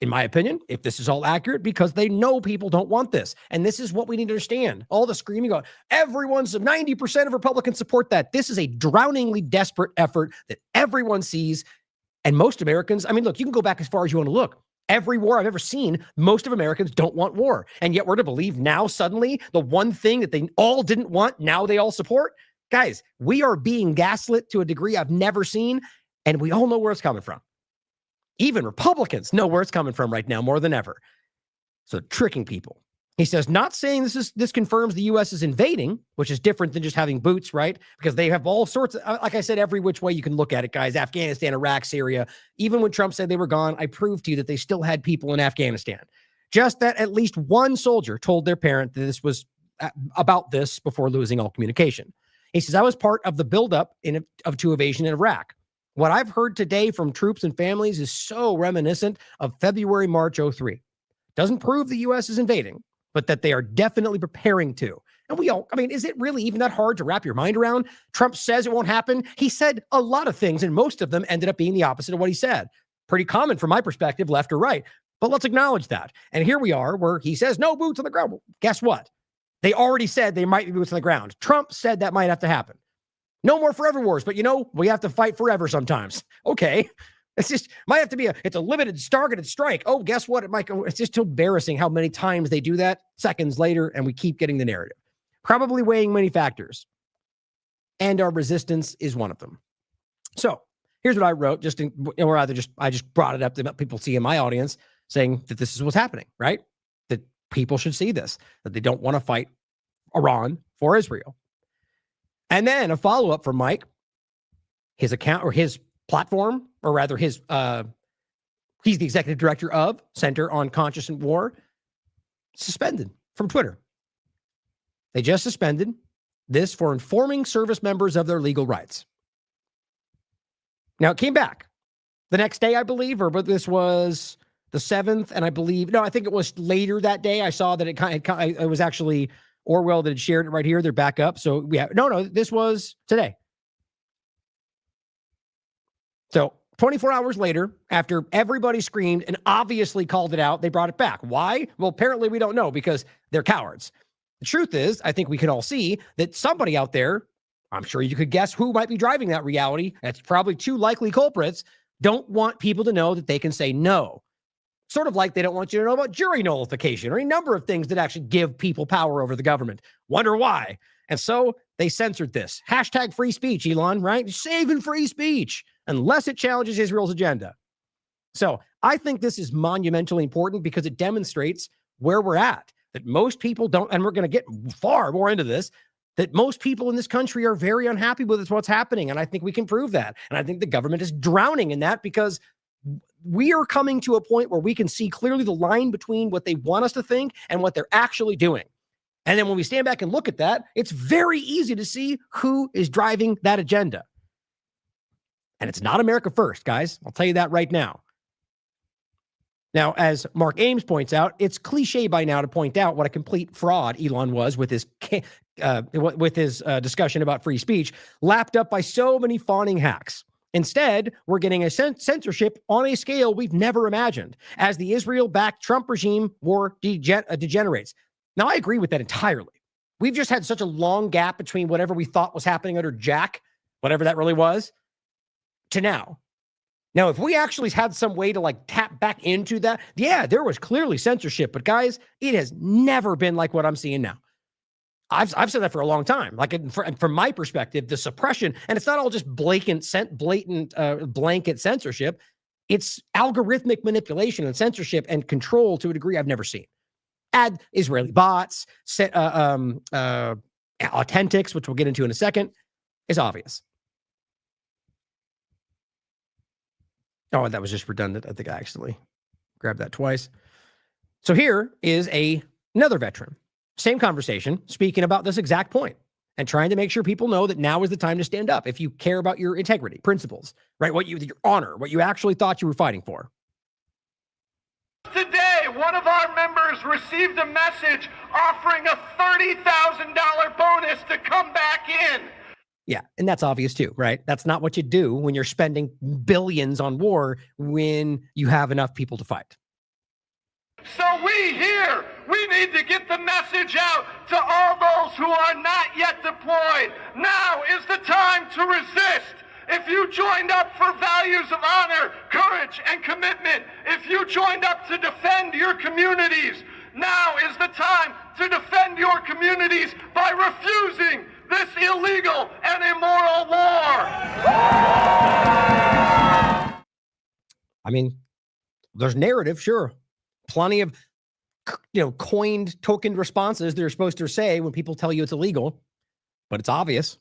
In my opinion, if this is all accurate, because they know people don't want this. And this is what we need to understand. All the screaming about 90% of Republicans support that. This is a drowningly desperate effort that everyone sees. And most Americans, look, you can go back as far as you want to look. Every war I've ever seen, most of Americans don't want war. And yet we're to believe now suddenly the one thing that they all didn't want, now they all support. Guys, we are being gaslit to a degree I've never seen. And we all know where it's coming from. Even Republicans know where it's coming from right now more than ever. So tricking people. He says, not saying this confirms the U.S. is invading, which is different than just having boots, right? Because they have all sorts of, like I said, every which way you can look at it, guys. Afghanistan, Iraq, Syria. Even when Trump said they were gone, I proved to you that they still had people in Afghanistan. Just that at least one soldier told their parent that this was about this before losing all communication. He says, I was part of the buildup to invasion in Iraq. What I've heard today from troops and families is so reminiscent of February, March 2003. Doesn't prove the U.S. is invading, but that they are definitely preparing to. And is it really even that hard to wrap your mind around? Trump says it won't happen. He said a lot of things, and most of them ended up being the opposite of what he said. Pretty common from my perspective, left or right. But let's acknowledge that. And here we are, where he says no boots on the ground. Well, guess what? They already said they might be boots on the ground. Trump said that might have to happen. No more forever wars, but we have to fight forever sometimes. Okay. It's just, might have to be it's a limited targeted strike. Oh, guess what? It's just so embarrassing how many times they do that seconds later, and we keep getting the narrative. Probably weighing many factors. And our resistance is one of them. So here's what I wrote, I just brought it up to people see in my audience, saying that this is what's happening, right? That people should see this, that they don't want to fight Iran for Israel. And then a follow-up from Mike, his account or his platform, or rather he's the executive director of Center on Conscious War, suspended from Twitter. They just suspended this for informing service members of their legal rights. Now, it came back the next day, I believe, but this was the 7th, and I think it was later that day. I saw that it was actually Orwell that had shared it right here. They're back up. So this was today. So 24 hours later, after everybody screamed and obviously called it out, they brought it back. Why? Well, apparently we don't know, because they're cowards. The truth is, I think we can all see that somebody out there, I'm sure you could guess who might be driving that reality. That's probably two likely culprits. Don't want people to know that they can say no. Sort of like they don't want you to know about jury nullification or a number of things that actually give people power over the government. Wonder why? And so they censored this. Hashtag free speech, Elon, right? Saving free speech, unless it challenges Israel's agenda. So I think this is monumentally important because it demonstrates where we're at, that most people don't, and we're going to get far more into this, that most people in this country are very unhappy with what's happening. And I think we can prove that. And I think the government is drowning in that because we are coming to a point where we can see clearly the line between what they want us to think and what they're actually doing. And then when we stand back and look at that, it's very easy to see who is driving that agenda. And it's not America first, guys. I'll tell you that right now. Now, as Mark Ames points out, it's cliche by now to point out what a complete fraud Elon was with his discussion about free speech, lapped up by so many fawning hacks. Instead, we're getting a censorship on a scale we've never imagined as the Israel-backed Trump regime war degenerates. Now, I agree with that entirely. We've just had such a long gap between whatever we thought was happening under Jack, whatever that really was, to now. Now, if we actually had some way to like tap back into that, yeah, there was clearly censorship, but guys, it has never been like what I'm seeing now. I've said that for a long time. Like from my perspective, the suppression, and it's not all just blatant blanket censorship. It's algorithmic manipulation and censorship and control to a degree I've never seen. Add Israeli bots, authentics, which we'll get into in a second, is obvious. Oh, that was just redundant. I think I accidentally grabbed that twice. So here is another veteran. Same conversation, speaking about this exact point and trying to make sure people know that now is the time to stand up if you care about your integrity, principles, right? Your honor, what you actually thought you were fighting for. Today, one of our members received a message offering a $30,000 bonus to come back in. Yeah, and that's obvious too, right? That's not what you do when you're spending billions on war when you have enough people to fight. So we need to get the message out to all those who are not yet deployed. Now is the time to resist. If you joined up for values of honor, courage, and commitment, if you joined up to defend your communities, now is the time to defend your communities by refusing this illegal and immoral war. I mean, there's narrative, sure. Plenty of, coined token responses they're supposed to say when people tell you it's illegal, but it's obvious.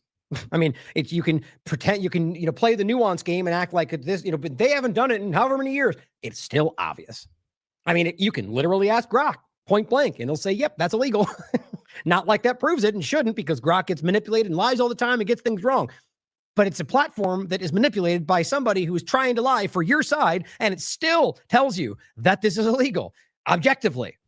I mean, you can pretend, you can, play the nuance game and act like this, but they haven't done it in however many years. It's still obvious. I mean, you can literally ask Grok point blank and he'll say, yep, that's illegal. Not like that proves it and shouldn't, because Grok gets manipulated and lies all the time and gets things wrong. But it's a platform that is manipulated by somebody who is trying to lie for your side, and it still tells you that this is illegal, objectively.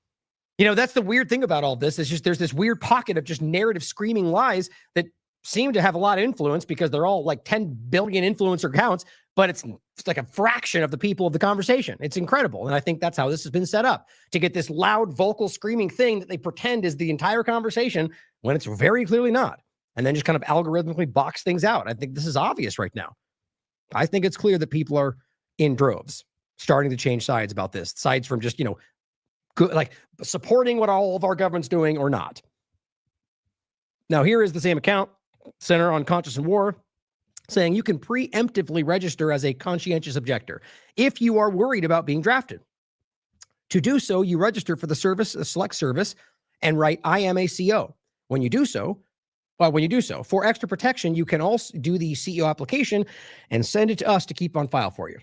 That's the weird thing about all this. It's just there's this weird pocket of just narrative screaming lies that seem to have a lot of influence because they're all like 10 billion influencer accounts, but it's like a fraction of the people of the conversation. It's incredible. And I think that's how this has been set up, to get this loud, vocal, screaming thing that they pretend is the entire conversation when it's very clearly not. And then just kind of algorithmically box things out. I think this is obvious right now. I think it's clear that people are in droves starting to change sides about this, sides from just, good, like supporting what all of our government's doing or not. Now, here is the same account, Center on Conscience and War, saying you can preemptively register as a conscientious objector if you are worried about being drafted. To do so, you register for the service, a select service, and write, I am a CO. When you do so, for extra protection, you can also do the CEO application and send it to us to keep on file for you,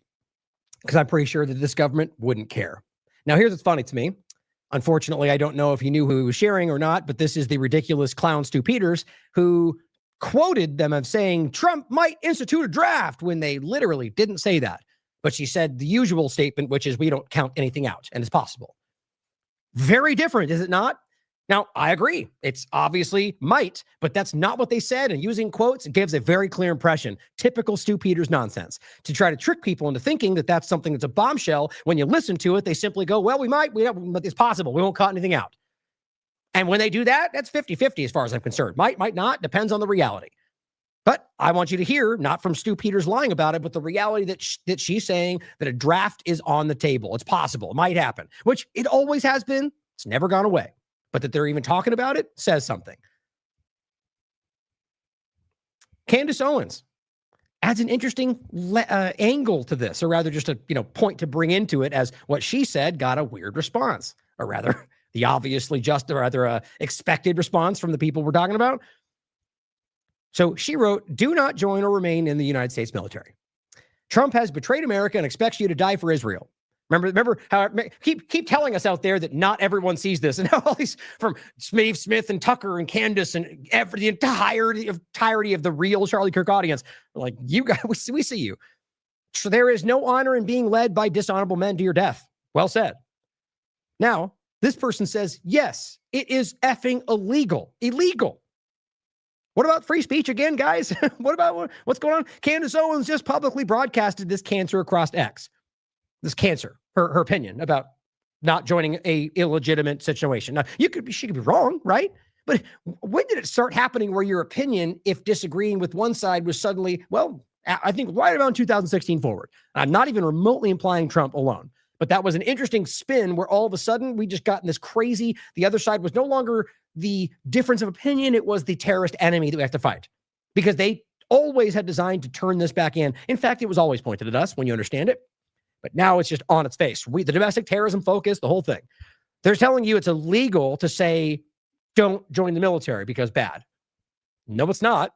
because I'm pretty sure that this government wouldn't care. Now, here's what's funny to me. Unfortunately, I don't know if he knew who he was sharing or not, but this is the ridiculous clown Stu Peters, who quoted them as saying Trump might institute a draft when they literally didn't say that. But she said the usual statement, which is we don't count anything out and it's possible. Very different, is it not? Now, I agree. It's obviously might, but that's not what they said. And using quotes, it gives a very clear impression. Typical Stu Peters nonsense to try to trick people into thinking that that's something that's a bombshell. When you listen to it, they simply go, well, we might, but it's possible. We won't cut anything out. And when they do that, that's 50-50 as far as I'm concerned. Might not, depends on the reality. But I want you to hear, not from Stu Peters lying about it, but the reality that she's saying that a draft is on the table. It's possible. It might happen, which it always has been. It's never gone away. But that they're even talking about it says something. Candace Owens adds an interesting angle to this, or rather just a point to bring into it, as what she said got a weird response, or rather the obviously just, or rather expected response from the people we're talking about. So she wrote, "Do not join or remain in the United States military. Trump has betrayed America and expects you to die for Israel." Remember how keep telling us out there that not everyone sees this, and all these from Steve Smith and Tucker and Candace and the entirety of the real Charlie Kirk audience, like, you guys, we see you. So there is no honor in being led by dishonorable men to your death. Well said. Now, this person says, yes, it is effing illegal. Illegal. What about free speech again, guys? What about what's going on? Candace Owens just publicly broadcasted this cancer across X. This cancer, her opinion about not joining a illegitimate situation. Now, she could be wrong, right? But when did it start happening where your opinion, if disagreeing with one side, was suddenly, well, I think right around 2016 forward. I'm not even remotely implying Trump alone, but that was an interesting spin where all of a sudden we just got in this crazy, the other side was no longer the difference of opinion, it was the terrorist enemy that we have to fight, because they always had designed to turn this back in. In fact, it was always pointed at us when you understand it. But now it's just on its face. The domestic terrorism focus, the whole thing. They're telling you it's illegal to say, don't join the military because bad. No, it's not.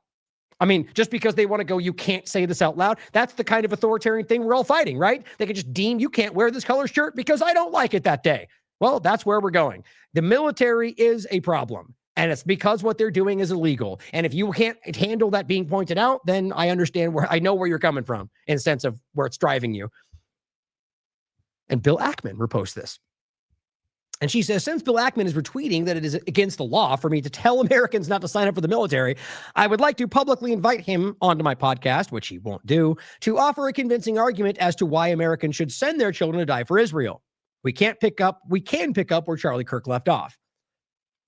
I mean, just because they want to go, you can't say this out loud. That's the kind of authoritarian thing we're all fighting, right? They can just deem you can't wear this color shirt because I don't like it that day. Well, that's where we're going. The military is a problem, and it's because what they're doing is illegal. And if you can't handle that being pointed out, then I understand I know where you're coming from in the sense of where it's driving you. And Bill Ackman reposts this. And she says, since Bill Ackman is retweeting that it is against the law for me to tell Americans not to sign up for the military, I would like to publicly invite him onto my podcast, which he won't do, to offer a convincing argument as to why Americans should send their children to die for Israel. We can pick up where Charlie Kirk left off.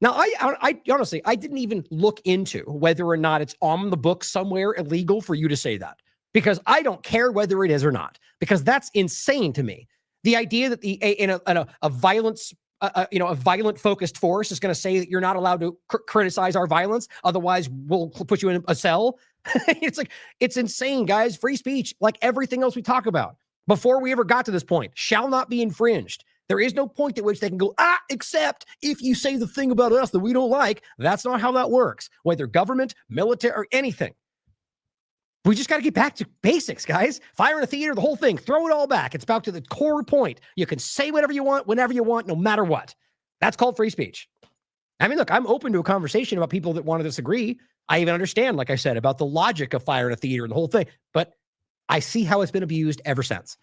Now, I honestly, I didn't even look into whether or not it's on the book somewhere illegal for you to say that, because I don't care whether it is or not, because that's insane to me. The idea that a violent focused force is going to say that you're not allowed to criticize our violence, otherwise we'll put you in a cell. It's insane, guys. Free speech, like everything else we talk about before we ever got to this point, shall not be infringed. There is no point at which they can go, except if you say the thing about us that we don't like. That's not how that works, whether government, military, or anything. We just got to get back to basics, guys. Fire in a theater, the whole thing. Throw it all back. It's back to the core point. You can say whatever you want, whenever you want, no matter what. That's called free speech. I mean, look, I'm open to a conversation about people that want to disagree. I even understand, like I said, about the logic of fire in a theater and the whole thing. But I see how it's been abused ever since.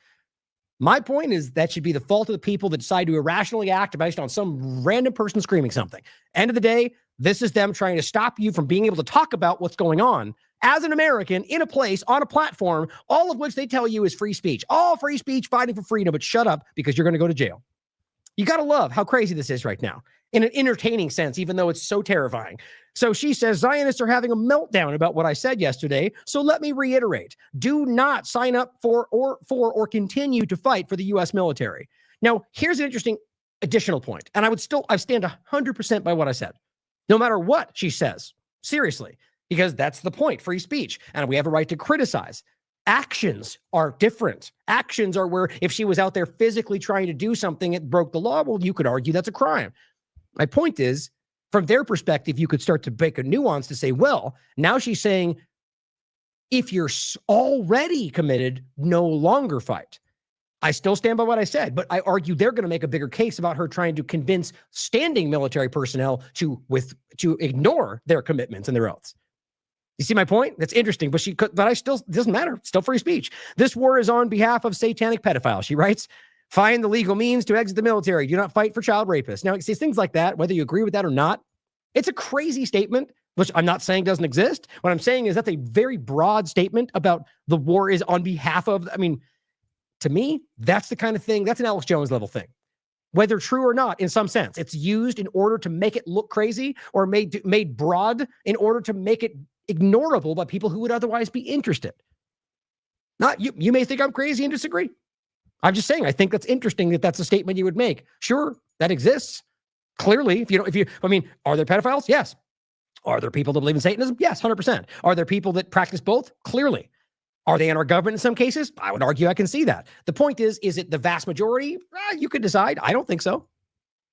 My point is that should be the fault of the people that decide to irrationally act based on some random person screaming something. End of the day, this is them trying to stop you from being able to talk about what's going on as an American in a place on a platform, all of which they tell you is free speech. All free speech, fighting for freedom, but shut up because you're going to go to jail. You got to love how crazy this is right now in an entertaining sense, even though it's so terrifying. So she says, Zionists are having a meltdown about what I said yesterday. So let me reiterate, do not sign up for or continue to fight for the U.S. military. Now, here's an interesting additional point. And I stand 100% by what I said, no matter what she says. Seriously. Because that's the point, free speech. And we have a right to criticize. Actions are different. Actions are where if she was out there physically trying to do something that broke the law, well, you could argue that's a crime. My point is, from their perspective, you could start to make a nuance to say, well, now she's saying, if you're already committed, no longer fight. I still stand by what I said, but I argue they're going to make a bigger case about her trying to convince standing military personnel to ignore their commitments and their oaths. You see my point? That's interesting, but I still, doesn't matter. It's still free speech. This war is on behalf of satanic pedophiles, she writes. Find the legal means to exit the military. Do not fight for child rapists. Now, it says things like that, whether you agree with that or not. It's a crazy statement, which I'm not saying doesn't exist. What I'm saying is that's a very broad statement about the war is on behalf of, I mean, to me, that's the kind of thing, that's an Alex Jones level thing. Whether true or not, in some sense, it's used in order to make it look crazy or made broad in order to make it ignorable by people who would otherwise be interested. Not you. You may think I'm crazy and disagree. I'm just saying, I think that's interesting that that's a statement you would make. Sure, that exists. Clearly, I mean, are there pedophiles? Yes. Are there people that believe in Satanism? Yes, 100%. Are there people that practice both? Clearly. Are they in our government in some cases? I would argue I can see that. The point is it the vast majority? You could decide. I don't think so.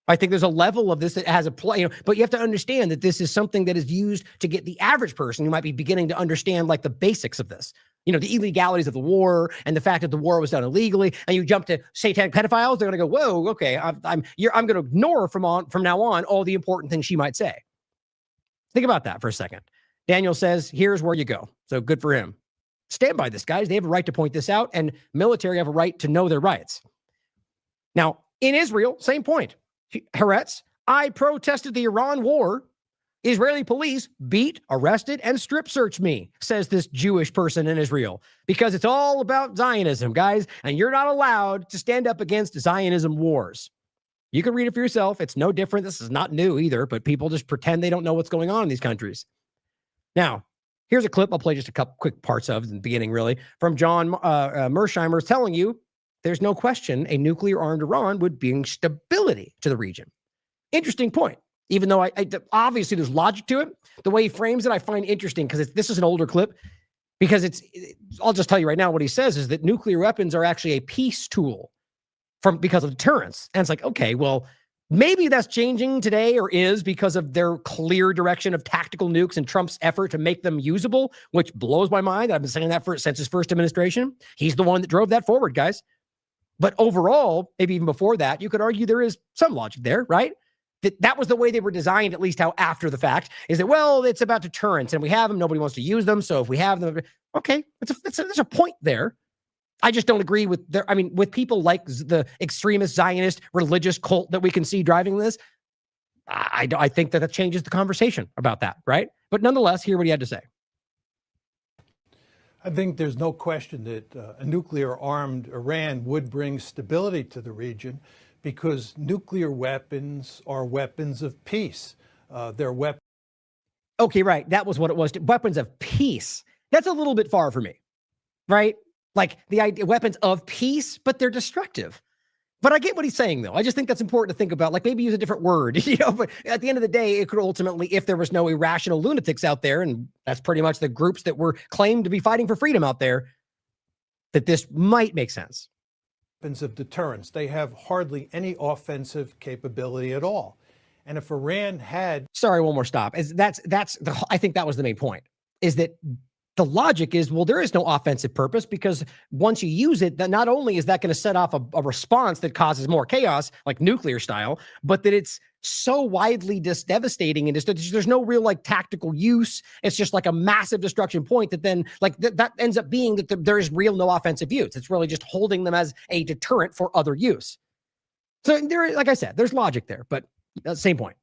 I think there's a level of this that has a play, but you have to understand that this is something that is used to get the average person who might be beginning to understand like the basics of this. The illegalities of the war and the fact that the war was done illegally, and you jump to satanic pedophiles, they're going to go, whoa, okay, I'm going to ignore from now on all the important things she might say. Think about that for a second. Daniel says, here's where you go. So good for him. Stand by this, guys. They have a right to point this out, and military have a right to know their rights. Now, in Israel, same point. Haaretz, I protested the Iran war. Israeli police beat, arrested, and strip searched me, says this Jewish person in Israel, because it's all about Zionism, guys, and you're not allowed to stand up against Zionism wars. You can read it for yourself. It's no different. This is not new either, but people just pretend they don't know what's going on in these countries. Now, here's a clip. I'll play just a couple quick parts of in the beginning, really, from John Mersheimer telling you there's no question a nuclear-armed Iran would bring stability to the region. Interesting point. Even though I obviously there's logic to it, the way he frames it, I find interesting because this is an older clip. Because I'll just tell you right now what he says is that nuclear weapons are actually a peace tool because of deterrence. And it's like, okay, well, maybe that's changing today or is because of their clear direction of tactical nukes and Trump's effort to make them usable, which blows my mind. I've been saying that since his first administration. He's the one that drove that forward, guys. But overall, maybe even before that, you could argue there is some logic there, right? That was the way they were designed, at least how after the fact, is that, well, it's about deterrence and we have them, nobody wants to use them. So if we have them, okay, there's a point there. I just don't agree with with people like the extremist Zionist religious cult that we can see driving this. I think that changes the conversation about that, right? But nonetheless, hear what he had to say. I think there's no question that a nuclear-armed Iran would bring stability to the region, because nuclear weapons are weapons of peace. They're weapons. Okay, right. That was what it was. Weapons of peace. That's a little bit far for me, right? Like the idea, weapons of peace, but they're destructive. But I get what he's saying, though. I just think that's important to think about. Like maybe use a different word, But at the end of the day, it could ultimately, if there was no irrational lunatics out there, and that's pretty much the groups that were claimed to be fighting for freedom out there, that this might make sense. Weapons of deterrence. They have hardly any offensive capability at all. And if Iran had... Sorry, one more stop. I think that was the main point, is that the logic is, well, there is no offensive purpose because once you use it, that not only is that going to set off a response that causes more chaos, like nuclear style, but that it's so widely devastating and there's no real like tactical use. It's just like a massive destruction point that then like that ends up being that there is real no offensive use. It's really just holding them as a deterrent for other use. So there, like I said, there's logic there, but same point.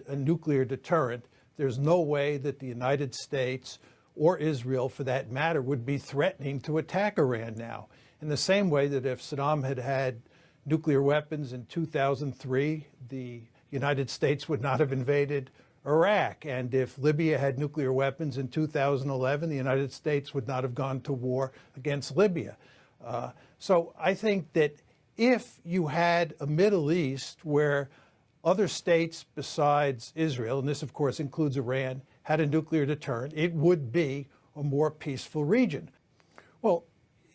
A nuclear deterrent, there's no way that the United States or Israel, for that matter, would be threatening to attack Iran now. In the same way that if Saddam had nuclear weapons in 2003, the United States would not have invaded Iraq. And if Libya had nuclear weapons in 2011, the United States would not have gone to war against Libya. So I think that if you had a Middle East where other states besides Israel, and this of course includes Iran, had a nuclear deterrent, it would be a more peaceful region. Well,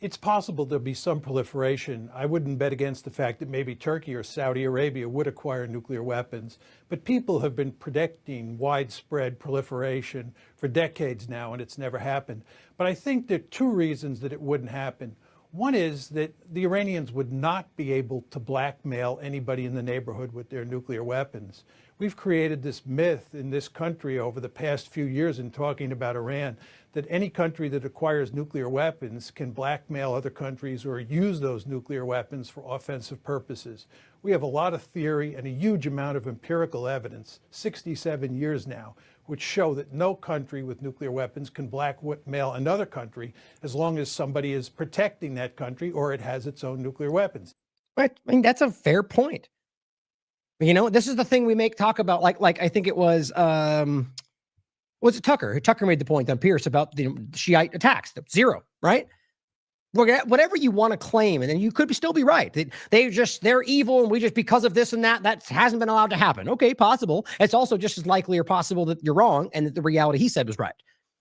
it's possible there'll be some proliferation. I wouldn't bet against the fact that maybe Turkey or Saudi Arabia would acquire nuclear weapons, but people have been predicting widespread proliferation for decades now, and it's never happened. But I think there are two reasons that it wouldn't happen. One is that the Iranians would not be able to blackmail anybody in the neighborhood with their nuclear weapons. We've created this myth in this country over the past few years in talking about Iran that any country that acquires nuclear weapons can blackmail other countries or use those nuclear weapons for offensive purposes. We have a lot of theory and a huge amount of empirical evidence, 67 years now, which show that no country with nuclear weapons can blackmail another country as long as somebody is protecting that country or it has its own nuclear weapons. Right. I mean, that's a fair point. You know, this is the thing we talk about, like I think it was it Tucker? Tucker made the point on Pierce about the Shiite attacks, zero, right? Whatever you want to claim, and then you could still be right. They're evil, and we just, because of this and that hasn't been allowed to happen. Okay, possible. It's also just as likely or possible that you're wrong and that the reality he said was right.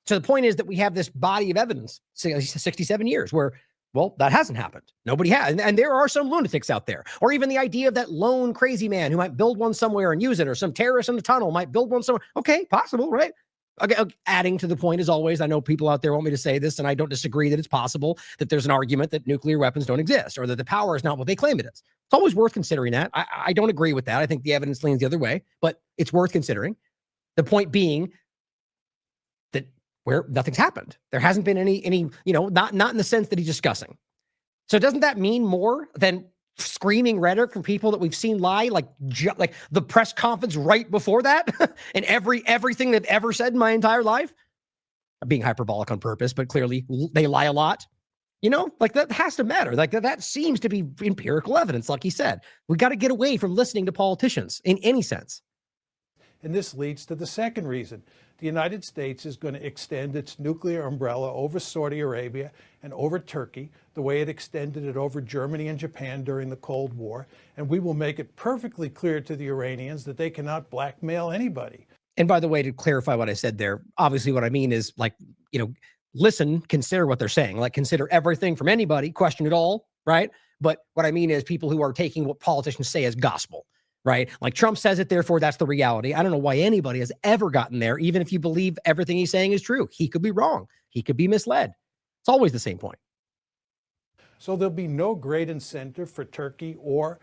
So the point is that we have this body of evidence, 67 years, where, well, that hasn't happened. Nobody has. And there are some lunatics out there. Or even the idea of that lone crazy man who might build one somewhere and use it, or some terrorist in the tunnel might build one somewhere. Okay, possible, right? Okay, adding to the point, as always, I know people out there want me to say this, and I don't disagree that it's possible that there's an argument that nuclear weapons don't exist, or that the power is not what they claim it is. It's always worth considering that. I don't agree with that. I think the evidence leans the other way, but it's worth considering. The point being that where nothing's happened. There hasn't been any, not in the sense that he's discussing. So doesn't that mean more than screaming rhetoric from people that we've seen lie, like the press conference right before that and everything they've ever said in my entire life? I'm being hyperbolic on purpose, but clearly they lie a lot. That has to matter. That seems to be empirical evidence. Like he said, we got to get away from listening to politicians in any sense. And this leads to the second reason. The United States is going to extend its nuclear umbrella over Saudi Arabia and over Turkey, the way it extended it over Germany and Japan during the Cold War. And we will make it perfectly clear to the Iranians that they cannot blackmail anybody. And by the way, to clarify what I said there, obviously what I mean is, listen, consider what they're saying. Consider everything from anybody, question it all, right? But what I mean is people who are taking what politicians say as gospel. Right? Like Trump says it, therefore that's the reality. I don't know why anybody has ever gotten there, even if you believe everything he's saying is true. He could be wrong. He could be misled. It's always the same point. So there'll be no great incentive for Turkey or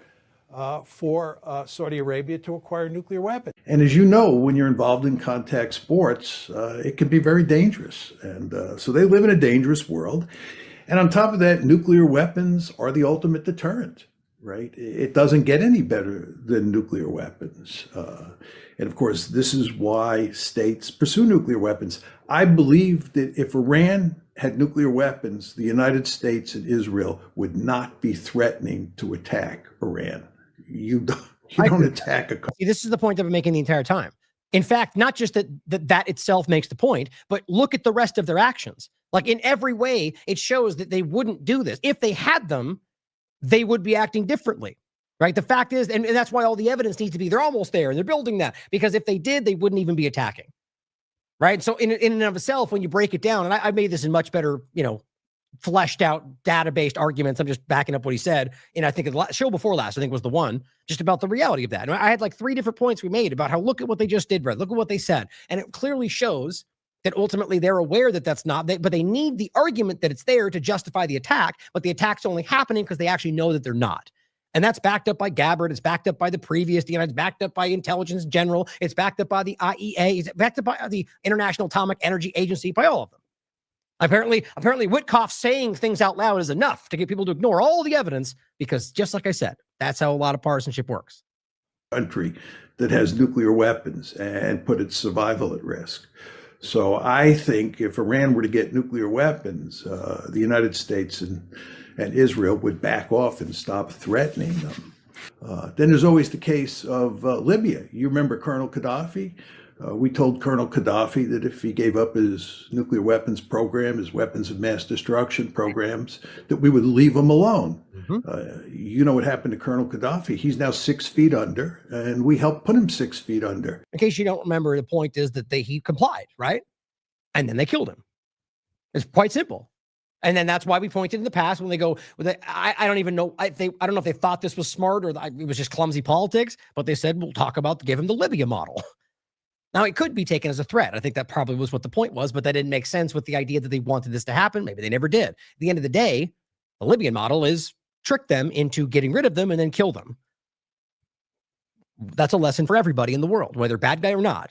for Saudi Arabia to acquire nuclear weapons. And as you know, when you're involved in contact sports, it can be very dangerous. And so they live in a dangerous world. And on top of that, nuclear weapons are the ultimate deterrent. Right? It doesn't get any better than nuclear weapons. And of course, this is why states pursue nuclear weapons. I believe that if Iran had nuclear weapons, the United States and Israel would not be threatening to attack Iran. You don't attack a country. See, this is the point I've been making the entire time. In fact, not just that itself makes the point, but look at the rest of their actions. In every way, it shows that they wouldn't do this. If they had them, they would be acting differently, right? The fact is, and that's why all the evidence needs to be, they're almost there and they're building that, because if they did, they wouldn't even be attacking, right? So in and of itself, when you break it down, and I made this in much better, fleshed out data-based arguments. I'm just backing up what he said. And I think the show before last, I think was the one just about the reality of that. And I had 3 different points we made about how, look at what they just did, Brett. Look at what they said. And it clearly shows that ultimately they're aware that that's not, but they need the argument that it's there to justify the attack, but the attack's only happening because they actually know that they're not. And that's backed up by Gabbard, it's backed up by the previous, it's backed up by intelligence in general, it's backed up by the IEA, it's backed up by the International Atomic Energy Agency, by all of them. Apparently Witkoff saying things out loud is enough to get people to ignore all the evidence, because just like I said, that's how a lot of partisanship works. Country that has nuclear weapons and put its survival at risk. So I think if Iran were to get nuclear weapons, the United States and Israel would back off and stop threatening them. Then there's always the case of Libya. You remember Colonel Gaddafi? We told Colonel Gaddafi that if he gave up his nuclear weapons program, his weapons of mass destruction programs, that we would leave him alone. Mm-hmm. You know what happened to Colonel Gaddafi? He's now 6 feet under, and we helped put him 6 feet under. In case you don't remember, the point is that he complied, right? And then they killed him. It's quite simple. And then that's why we pointed in the past when they go, I don't even know, I don't know if they thought this was smart or it was just clumsy politics, but they said, we'll talk about, give him the Libya model. Now, it could be taken as a threat. I think that probably was what the point was, but that didn't make sense with the idea that they wanted this to happen. Maybe they never did. At the end of the day, the Libyan model is trick them into getting rid of them and then kill them. That's a lesson for everybody in the world, whether bad guy or not.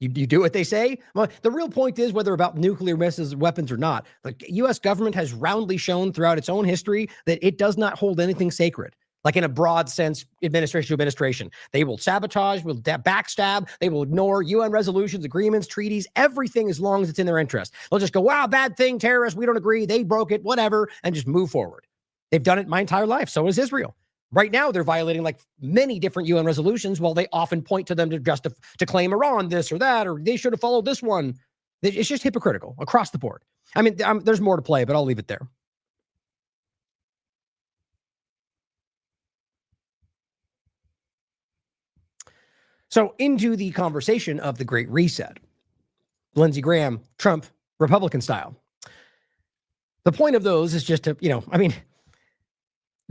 You do what they say. Well, the real point is whether about nuclear missiles, weapons or not, the U.S. government has roundly shown throughout its own history that it does not hold anything sacred. Like in a broad sense, administration to administration. They will sabotage, will backstab, they will ignore UN resolutions, agreements, treaties, everything as long as it's in their interest. They'll just go, wow, bad thing, terrorists, we don't agree, they broke it, whatever, and just move forward. They've done it my entire life. So is Israel. Right now, they're violating like many different UN resolutions while they often point to them to claim Iran this or that, or they should have followed this one. It's just hypocritical across the board. I mean, there's more to play, but I'll leave it there. So into the conversation of the Great Reset, Lindsey Graham, Trump, Republican style. The point of those is just to,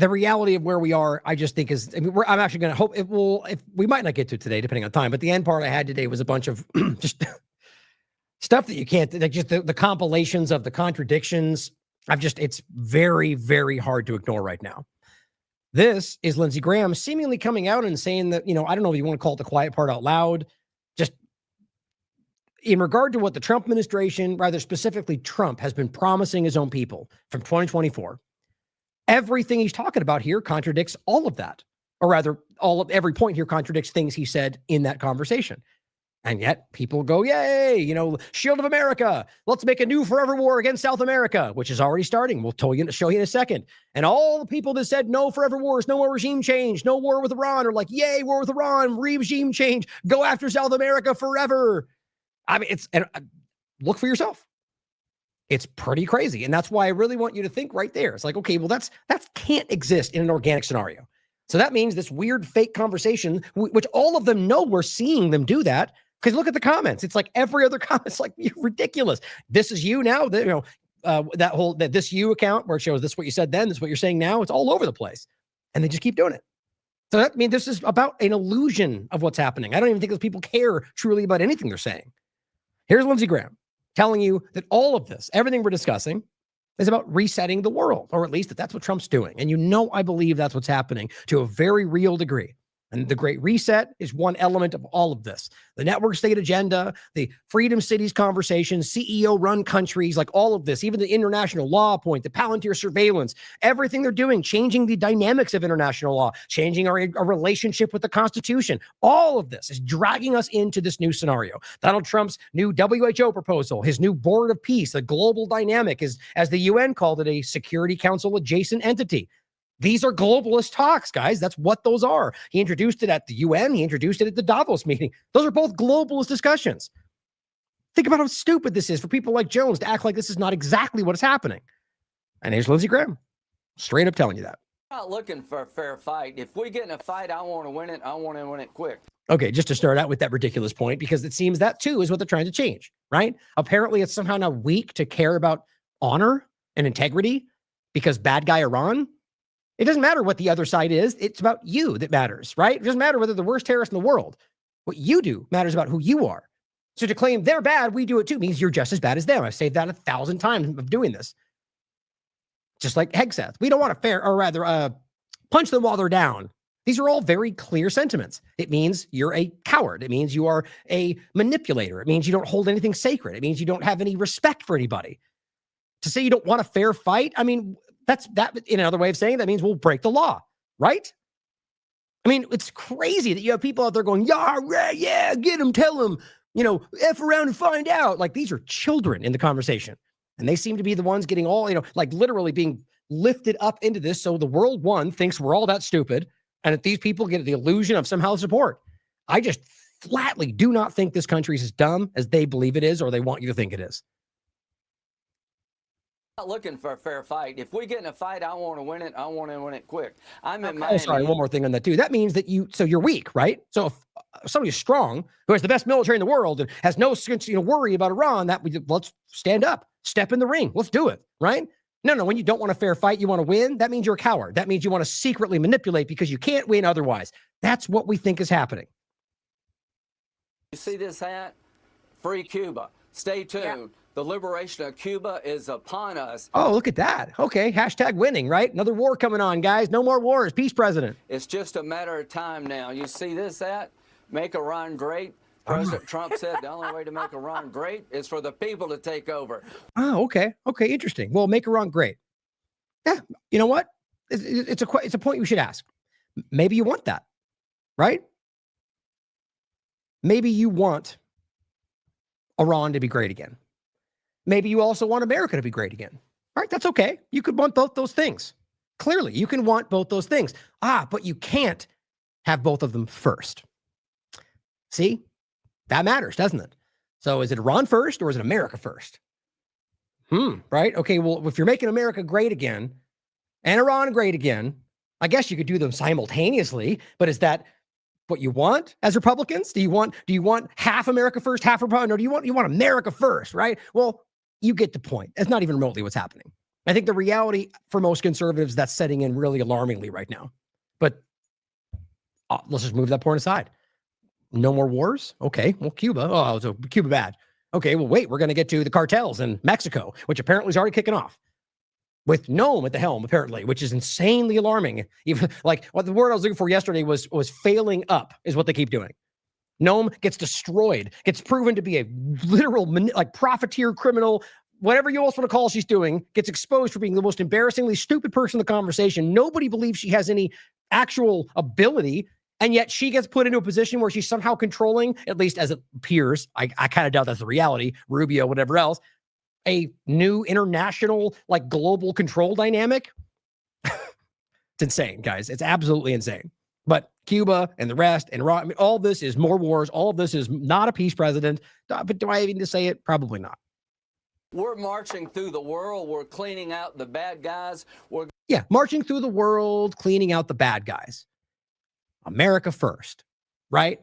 the reality of where we are, I just think is, I'm actually going to hope it will, if we might not get to it today, depending on time, but the end part I had today was a bunch of just stuff that you can't, like just the compilations of the contradictions. It's very, very hard to ignore right now. This is Lindsey Graham seemingly coming out and saying that, I don't know if you want to call it the quiet part out loud, just in regard to what the Trump administration, rather specifically Trump, has been promising his own people from 2024. Everything he's talking about here contradicts all of that, or rather, every point here contradicts things he said in that conversation. And yet people go, yay, Shield of America. Let's make a new forever war against South America, which is already starting. We'll show you in a second. And all the people that said no forever wars, no more regime change, no war with Iran are like, yay, war with Iran, regime change, go after South America forever. Look for yourself. It's pretty crazy. And that's why I really want you to think right there. It's like, okay, well, that can't exist in an organic scenario. So that means this weird fake conversation, which all of them know we're seeing them do that. Because look at the comments. It's like every other comment's like, you're ridiculous. This is you now. This you account where it shows this is what you said then, this is what you're saying now. It's all over the place. And they just keep doing it. So this is about an illusion of what's happening. I don't even think those people care truly about anything they're saying. Here's Lindsey Graham telling you that all of this, everything we're discussing, is about resetting the world, or at least that's what Trump's doing. And I believe that's what's happening to a very real degree. And the Great Reset is one element of all of this. The network state agenda, the freedom cities conversation, CEO-run countries, like all of this, even the international law point, the Palantir surveillance, everything they're doing, changing the dynamics of international law, changing our relationship with the Constitution. All of this is dragging us into this new scenario. Donald Trump's new WHO proposal, his new Board of Peace, the global dynamic, is, as the UN called it, a Security Council adjacent entity. These are globalist talks, guys. That's what those are. He introduced it at the UN. He introduced it at the Davos meeting. Those are both globalist discussions. Think about how stupid this is for people like Jones to act like this is not exactly what is happening. And here's Lindsey Graham, straight up telling you that. I'm not looking for a fair fight. If we get in a fight, I want to win it. I want to win it quick. Okay, just to start out with that ridiculous point, because it seems that too is what they're trying to change, right? Apparently it's somehow now weak to care about honor and integrity because bad guy Iran. It doesn't matter what the other side is. It's about you that matters, right? It doesn't matter whether the worst terrorist in the world. What you do matters about who you are. So to claim they're bad, we do it too, means you're just as bad as them. I've saved that 1,000 times of doing this. Just like Hegseth. We don't want to punch them while they're down. These are all very clear sentiments. It means you're a coward. It means you are a manipulator. It means you don't hold anything sacred. It means you don't have any respect for anybody. To say you don't want a fair fight, that's in another way of saying that means we'll break the law, right? It's crazy that you have people out there going, yeah, get them, tell them, F around and find out. Like these are children in the conversation. And they seem to be the ones getting all, like literally being lifted up into this. So the world one thinks we're all that stupid. And that these people get the illusion of somehow support. I just flatly do not think this country is as dumb as they believe it is or they want you to think it is. Not looking for a fair fight. If we get in a fight, I want to win it. I want to win it quick. I'm in Miami. Oh, sorry, one more thing on that too. That means that you're weak, right? So if somebody's strong, who has the best military in the world and has no worry about Iran, let's stand up, step in the ring. Let's do it, right? No, when you don't want a fair fight, you want to win, that means you're a coward. That means you want to secretly manipulate because you can't win otherwise. That's what we think is happening. You see this hat? Free Cuba. Stay tuned. Yeah. The liberation of Cuba is upon us. Oh, look at that. Okay, hashtag winning, right? Another war coming on, guys. No more wars. Peace, President. It's just a matter of time now. You see this at? Make Iran great. President Trump said the only way to make Iran great is for the people to take over. Oh, okay. Okay, interesting. Well, make Iran great. Yeah, you know what? It's a point you should ask. Maybe you want that, right? Maybe you want Iran to be great again. Maybe you also want America to be great again. All right, that's okay. You could want both those things. Clearly, you can want both those things. But you can't have both of them first. See? That matters, doesn't it? So is it Iran first or is it America first? Right? Okay, well, if you're making America great again and Iran great again, I guess you could do them simultaneously, but is that what you want as Republicans? Do you want half America first, half Iran, or do you want America first, right? Well, you get the point. That's not even remotely what's happening. I think the reality for most conservatives that's setting in really alarmingly right now. But let's just move that point aside. No more wars? Okay, well, Cuba. Oh, so Cuba bad. Okay, well, wait, we're going to get to the cartels in Mexico, which apparently is already kicking off with Nome at the helm, apparently, which is insanely alarming. Even like what the word I was looking for yesterday was failing up is what they keep doing. Nome gets destroyed, gets proven to be a literal like profiteer criminal, whatever you else want to call she's doing, gets exposed for being the most embarrassingly stupid person in the conversation. Nobody believes she has any actual ability. And yet she gets put into a position where she's somehow controlling, at least as it appears, I kind of doubt that's the reality, Rubio, whatever else, a new international, like global control dynamic. It's insane, guys. It's absolutely insane. But Cuba and the rest and Iran, I mean, all this is more wars. All of this is not a peace president. But do I even need to say it? Probably not. We're marching through the world. We're cleaning out the bad guys. Yeah, marching through the world, cleaning out the bad guys. America first, right?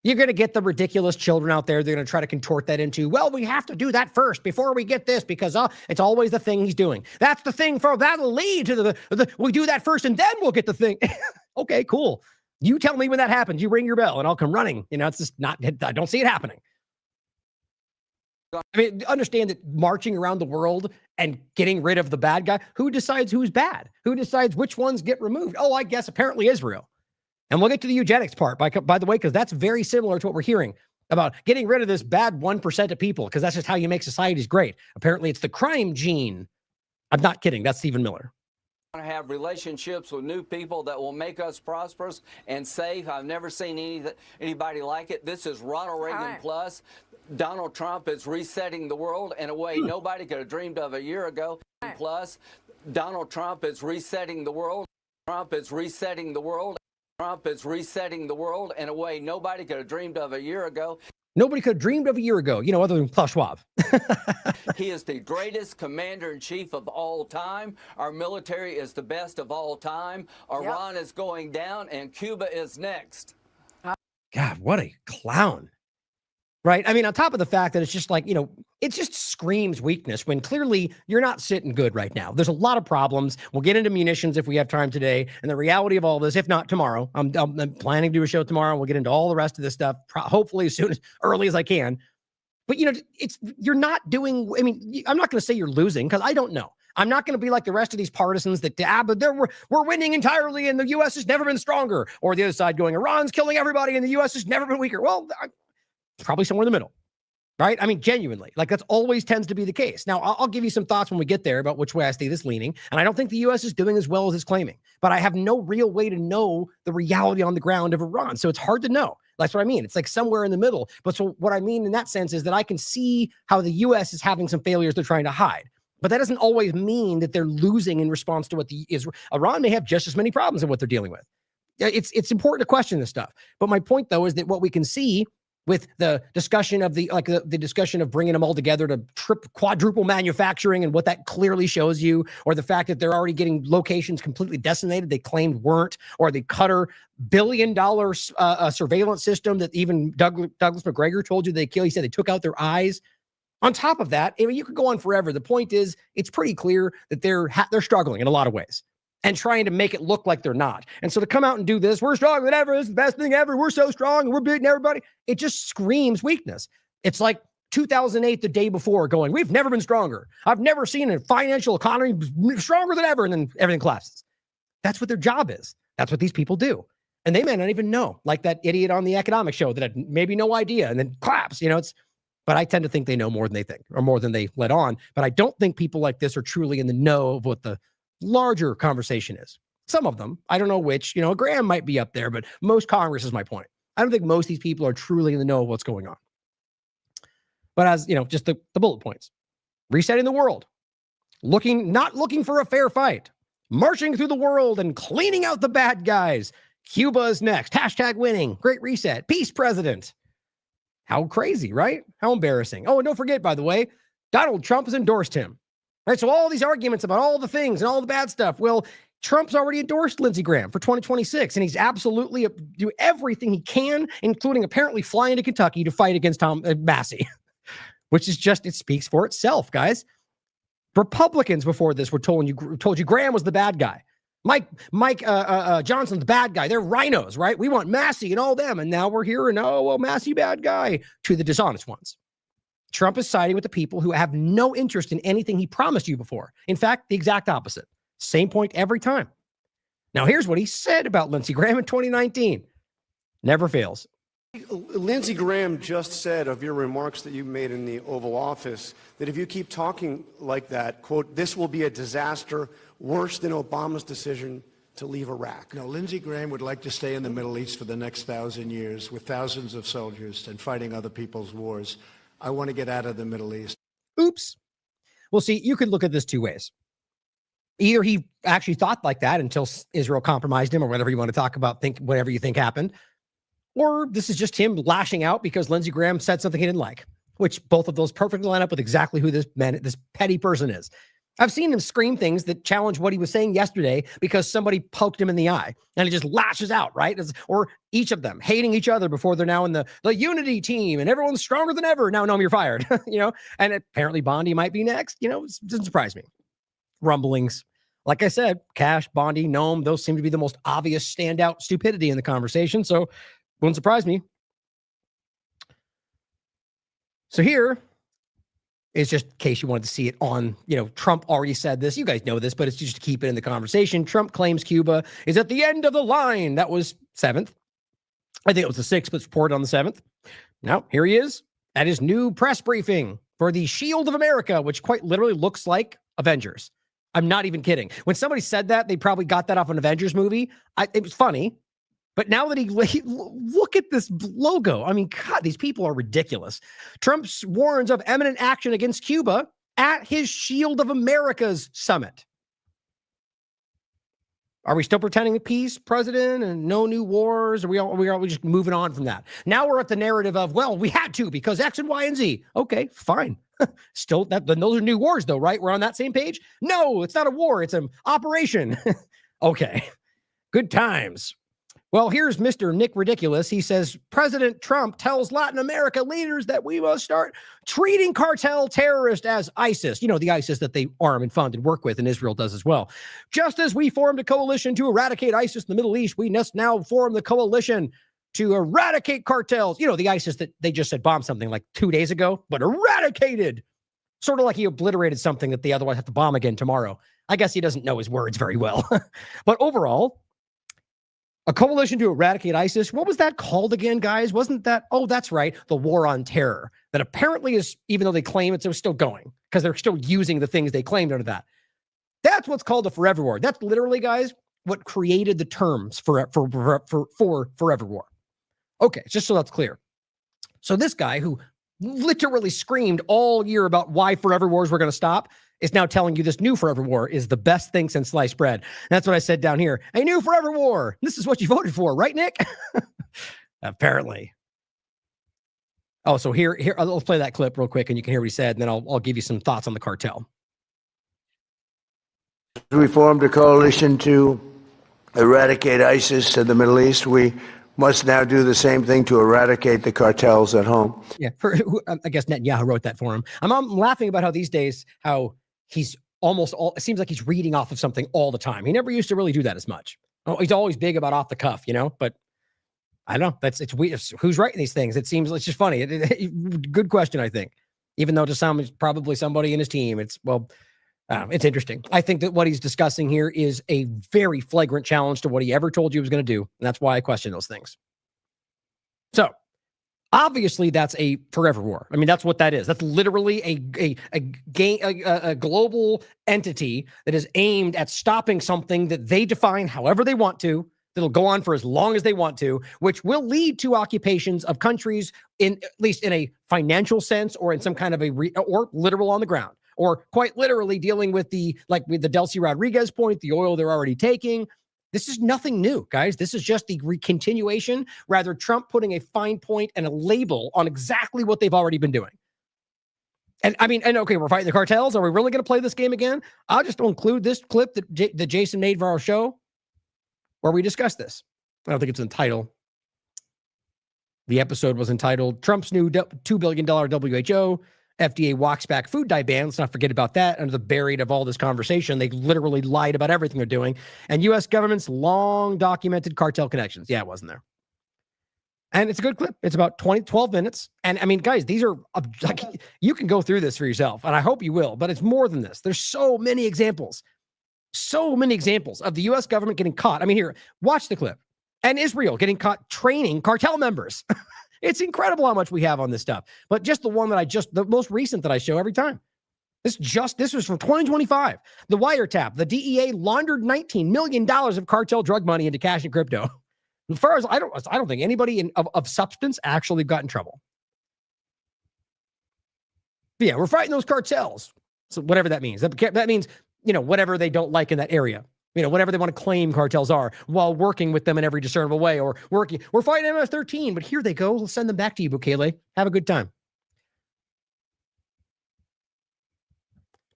You're going to get the ridiculous children out there. They're going to try to contort that into, well, we have to do that first before we get this because it's always the thing he's doing. That's the thing that'll lead to the we do that first and then we'll get the thing. Okay, cool. You tell me when that happens. You ring your bell and I'll come running. You know, it's just not, I don't see it happening. I mean, understand that marching around the world and getting rid of the bad guy, who decides who's bad? Who decides which ones get removed? Oh, I guess apparently Israel. And we'll get to the eugenics part, by the way, because that's very similar to what we're hearing about getting rid of this bad 1% of people, because that's just how you make societies great. Apparently, it's the crime gene. I'm not kidding. That's Stephen Miller. I want to have relationships with new people that will make us prosperous and safe. I've never seen anybody like it. This is Ronald Reagan plus. Donald Trump is resetting the world in a way nobody could have dreamed of a year ago. Plus, Donald Trump is resetting the world. Trump is resetting the world. Trump is resetting the world in a way nobody could have dreamed of a year ago. Nobody could have dreamed of a year ago, other than Klaus Schwab. He is the greatest commander-in-chief of all time. Our military is the best of all time. Iran is going down, and Cuba is next. God, what a clown. Right? I mean, on top of the fact that it's just like, it just screams weakness when clearly you're not sitting good right now. There's a lot of problems. We'll get into munitions if we have time today. And the reality of all this, if not tomorrow, I'm planning to do a show tomorrow. We'll get into all the rest of this stuff, hopefully as early as I can. But, you're not doing, I'm not going to say you're losing because I don't know. I'm not going to be like the rest of these partisans that, but we're winning entirely and the U.S. has never been stronger. Or the other side going, Iran's killing everybody and the U.S. has never been weaker. Well, probably somewhere in the middle, right? I mean, genuinely, like that's always tends to be the case. Now, I'll give you some thoughts when we get there about which way I see this leaning. And I don't think the U.S. is doing as well as it's claiming, but I have no real way to know the reality on the ground of Iran. So it's hard to know. That's what I mean. It's like somewhere in the middle. But so what I mean in that sense is that I can see how the U.S. is having some failures they're trying to hide. But that doesn't always mean that they're losing in response to what Iran may have just as many problems in what they're dealing with. It's important to question this stuff. But my point, though, is that what we can see with the discussion of the discussion of bringing them all together to quadruple manufacturing and what that clearly shows you, or the fact that they're already getting locations completely decimated they claimed weren't, or the Qatar billion-dollar surveillance system that even Douglas McGregor told you they killed. He said they took out their eyes. On top of that, you could go on forever. The point is, it's pretty clear that they're struggling in a lot of ways and trying to make it look like they're not. And so to come out and do this, we're stronger than ever, this is the best thing ever, we're so strong, and we're beating everybody, it just screams weakness. It's like 2008, the day before, going, we've never been stronger. I've never seen a financial economy stronger than ever. And then everything collapses. That's what their job is. That's what these people do. And they may not even know, like that idiot on the economic show that had maybe no idea and then collapse. But I tend to think they know more than they think, or more than they let on. But I don't think people like this are truly in the know of what the larger conversation is. Some of them, I don't know which, Graham might be up there, but most Congress is my point. I don't think most of these people are truly in the know of what's going on. But as, just the bullet points, resetting the world, not looking for a fair fight, marching through the world and cleaning out the bad guys. Cuba is next. # winning. Great reset. Peace president. How crazy, right? How embarrassing. Oh, and don't forget, by the way, Donald Trump has endorsed him. Right? So all these arguments about all the things and all the bad stuff. Well, Trump's already endorsed Lindsey Graham for 2026, and he's absolutely do everything he can, including apparently flying to Kentucky to fight against Tom Massey, which is just, it speaks for itself, guys. Republicans before this were told you Graham was the bad guy. Mike Johnson's the bad guy. They're rhinos, right? We want Massey and all them. And now we're hearing, Massey bad guy, to the dishonest ones. Trump is siding with the people who have no interest in anything he promised you before. In fact, the exact opposite. Same point every time. Now, here's what he said about Lindsey Graham in 2019. Never fails. Lindsey Graham just said of your remarks that you made in the Oval Office that if you keep talking like that, quote, this will be a disaster worse than Obama's decision to leave Iraq. No, Lindsey Graham would like to stay in the Middle East for the next 1,000 years with thousands of soldiers and fighting other people's wars. I want to get out of the Middle East. Oops. Well, see, you could look at this two ways. Either he actually thought like that until Israel compromised him, or whatever you want to talk about, whatever you think happened. Or this is just him lashing out because Lindsey Graham said something he didn't like, which both of those perfectly line up with exactly who this petty person is. I've seen him scream things that challenge what he was saying yesterday because somebody poked him in the eye, and he just lashes out, right? Or each of them hating each other before they're now in the unity team and everyone's stronger than ever. Now, Noam, you're fired, and apparently Bondi might be next. It doesn't surprise me. Rumblings. Like I said, Cash, Bondi, Noam, those seem to be the most obvious standout stupidity in the conversation. So wouldn't surprise me. So here is just in case you wanted to see it on, Trump already said this. You guys know this, but it's just to keep it in the conversation. Trump claims Cuba is at the end of the line. That was 7th. I think it was the 6th, but it's reported on the 7th. Now, here he is at his new press briefing for the Shield of America, which quite literally looks like Avengers. I'm not even kidding. When somebody said that, they probably got that off an Avengers movie. It was funny. But now that he look at this logo, I mean, God, these people are ridiculous. Trump warns of imminent action against Cuba at his Shield of America's summit. Are we still pretending peace, president, and no new wars? Are we just moving on from that? Now we're at the narrative of, well, we had to because X and Y and Z. Okay, fine. Still, then those are new wars, though, right? We're on that same page? No, it's not a war. It's an operation. Okay, good times. Well, here's Mr. Nick Ridiculous. He says, President Trump tells Latin America leaders that we must start treating cartel terrorists as ISIS. The ISIS that they arm and fund and work with, and Israel does as well. Just as we formed a coalition to eradicate ISIS in the Middle East, we must now form the coalition to eradicate cartels. The ISIS that they just said bombed something like 2 days ago, but eradicated. Sort of like he obliterated something that they otherwise have to bomb again tomorrow. I guess he doesn't know his words very well. But overall, a coalition to eradicate ISIS. What was that called again, guys? Wasn't that? Oh, that's right. The war on terror. That apparently is, even though they claim it was still going because they're still using the things they claimed under that. That's what's called the forever war. That's literally, guys, what created the terms for forever war. Okay, just so that's clear. So this guy who literally screamed all year about why forever wars were going to stop is now telling you this new forever war is the best thing since sliced bread. That's what I said down here. A new forever war. This is what you voted for, right, Nick? Apparently. Oh, so here, let's play that clip real quick and you can hear what he said, and then I'll give you some thoughts on the cartel. We formed a coalition to eradicate ISIS in the Middle East. We must now do the same thing to eradicate the cartels at home. Yeah, I guess Netanyahu wrote that for him. I'm laughing about how these days, how he's it seems like he's reading off of something all the time. He never used to really do that as much. Oh, he's always big about off the cuff, but I don't know. It's weird. Who's writing these things? It seems it's just funny. Good question, I think. even though to some, it's probably somebody in his team. It's, well, it's interesting. I think that what he's discussing here is a very flagrant challenge to what he ever told you he was going to do. And that's why I question those things. So obviously that's a forever war. I mean, that's what that is. That's literally a global entity that is aimed at stopping something that they define however they want to, that'll go on for as long as they want to, which will lead to occupations of countries in, at least in a financial sense, or in some kind of or literal on the ground, or quite literally dealing with with the Delcy Rodriguez point, the oil they're already taking. This is nothing new, guys. This is just the continuation, rather Trump putting a fine point and a label on exactly what they've already been doing. And I mean, and okay, we're fighting the cartels. Are we really going to play this game again? I'll just include this clip that Jason made for our show where we discussed this. I don't think it's in the title. The episode was entitled Trump's new $2 billion WHO FDA walks back food dye ban. Let's not forget about that. Under the buried of all this conversation, they literally lied about everything they're doing. And U.S. government's long documented cartel connections. Yeah, it wasn't there. And it's a good clip. It's about 12 minutes. And I mean, guys, these are, like, you can go through this for yourself, and I hope you will, but it's more than this. There's so many examples of the U.S. government getting caught. I mean, here, watch the clip. And Israel getting caught training cartel members. It's incredible how much we have on this stuff. But just the one that the most recent that I show every time. This was from 2025. The wiretap, the DEA laundered $19 million of cartel drug money into cash and crypto. As far as I don't think anybody of substance actually got in trouble. But yeah, we're fighting those cartels. So whatever that means. That means, whatever they don't like in that area. Whatever they want to claim cartels are, while working with them in every discernible way, or we're fighting MS-13, but here they go. We'll send them back to you, Bukele. Have a good time.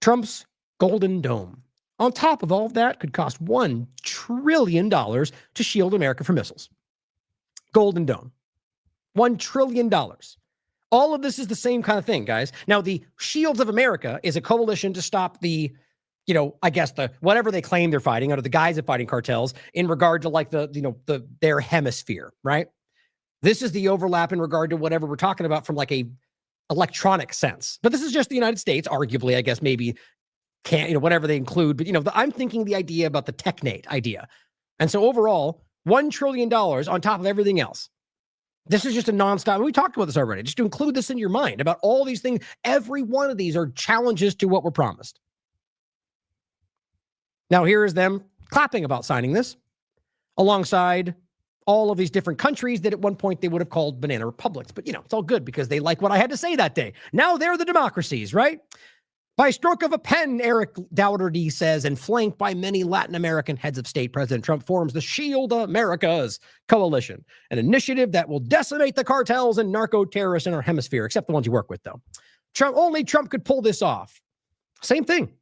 Trump's Golden Dome, on top of all of that, could cost $1 trillion to shield America from missiles. Golden Dome. $1 trillion. All of this is the same kind of thing, guys. Now, the Shields of America is a coalition to stop the I guess whatever they claim they're fighting, under the guise of fighting cartels, in regard to their hemisphere, right? This is the overlap in regard to whatever we're talking about from like a electronic sense. But this is just the United States, arguably, I guess, maybe whatever they include. But I'm thinking the idea about the technate idea. And so overall, $1 trillion on top of everything else. This is just a nonstop. We talked about this already. Just to include this in your mind about all these things. Every one of these are challenges to what we're promised. Now, here is them clapping about signing this alongside all of these different countries that at one point they would have called banana republics. But, it's all good because they like what I had to say that day. Now they're the democracies, right? By stroke of a pen, Eric Dougherty says, and flanked by many Latin American heads of state, President Trump forms the Shield Americas Coalition, an initiative that will decimate the cartels and narco-terrorists in our hemisphere, except the ones you work with, though. Only Trump could pull this off. Same thing.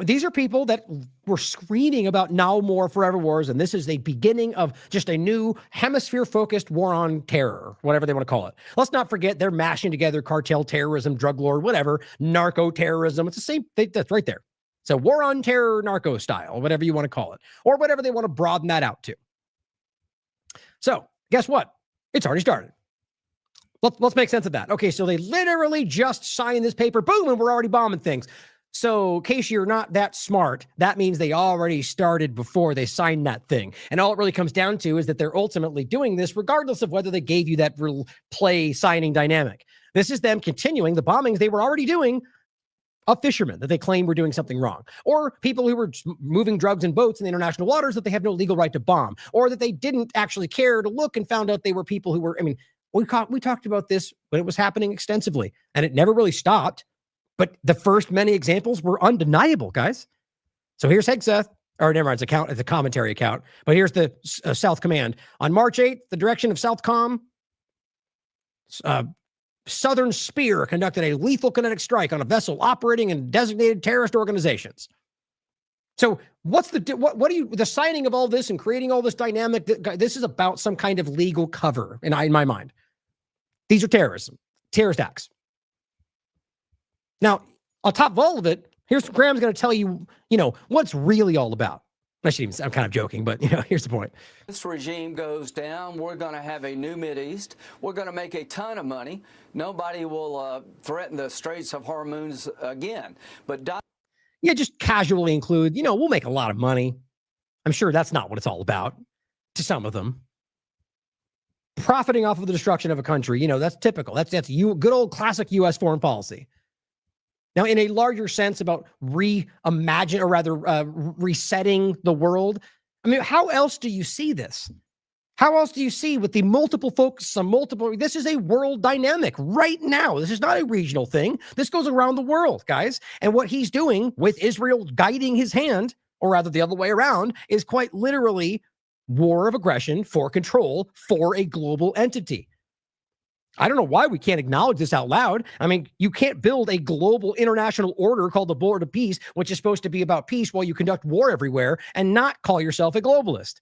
These are people that were screaming about now more forever wars, and this is the beginning of just a new hemisphere-focused war on terror, whatever they want to call it. Let's not forget they're mashing together cartel terrorism, drug lord, whatever, narco-terrorism. It's the same thing. That's right there. So war on terror, narco style, whatever you want to call it, or whatever they want to broaden that out to. So guess what? It's already started. Let's make sense of that. Okay, so they literally just signed this paper, boom, and we're already bombing things. So in case you're not that smart, that means they already started before they signed that thing. And all it really comes down to is that they're ultimately doing this regardless of whether they gave you that real play signing dynamic. This is them continuing the bombings they were already doing of fishermen that they claim were doing something wrong, or people who were moving drugs in boats in the international waters that they have no legal right to bomb, or that they didn't actually care to look and found out they were people who were, we talked about this when it was happening extensively, and it never really stopped. But the first many examples were undeniable, guys. So here's Hegseth, or never mind, it's a commentary account. But here's the South Command. On March 8th, the direction of Southcom, Southern Spear conducted a lethal kinetic strike on a vessel operating in designated terrorist organizations. So what's the signing of all this and creating all this dynamic? This is about some kind of legal cover in my mind. These are terrorist acts. Now, on top of all of it, here's Graham's going to tell you, what's really all about. I'm kind of joking, but here's the point. This regime goes down, we're going to have a new Mideast. We're going to make a ton of money. Nobody will threaten the Straits of Hormuz again. But just casually include, we'll make a lot of money. I'm sure that's not what it's all about to some of them. Profiting off of the destruction of a country, that's typical. That's good old classic U.S. foreign policy. Now, in a larger sense about resetting the world, I mean, how else do you see this? How else do you see with the multiple focus on this is a world dynamic right now. This is not a regional thing. This goes around the world, guys. And what he's doing with Israel guiding his hand, or rather the other way around, is quite literally war of aggression for control for a global entity. I don't know why we can't acknowledge this out loud. I mean, you can't build a global international order called the Board of Peace, which is supposed to be about peace while you conduct war everywhere, and not call yourself a globalist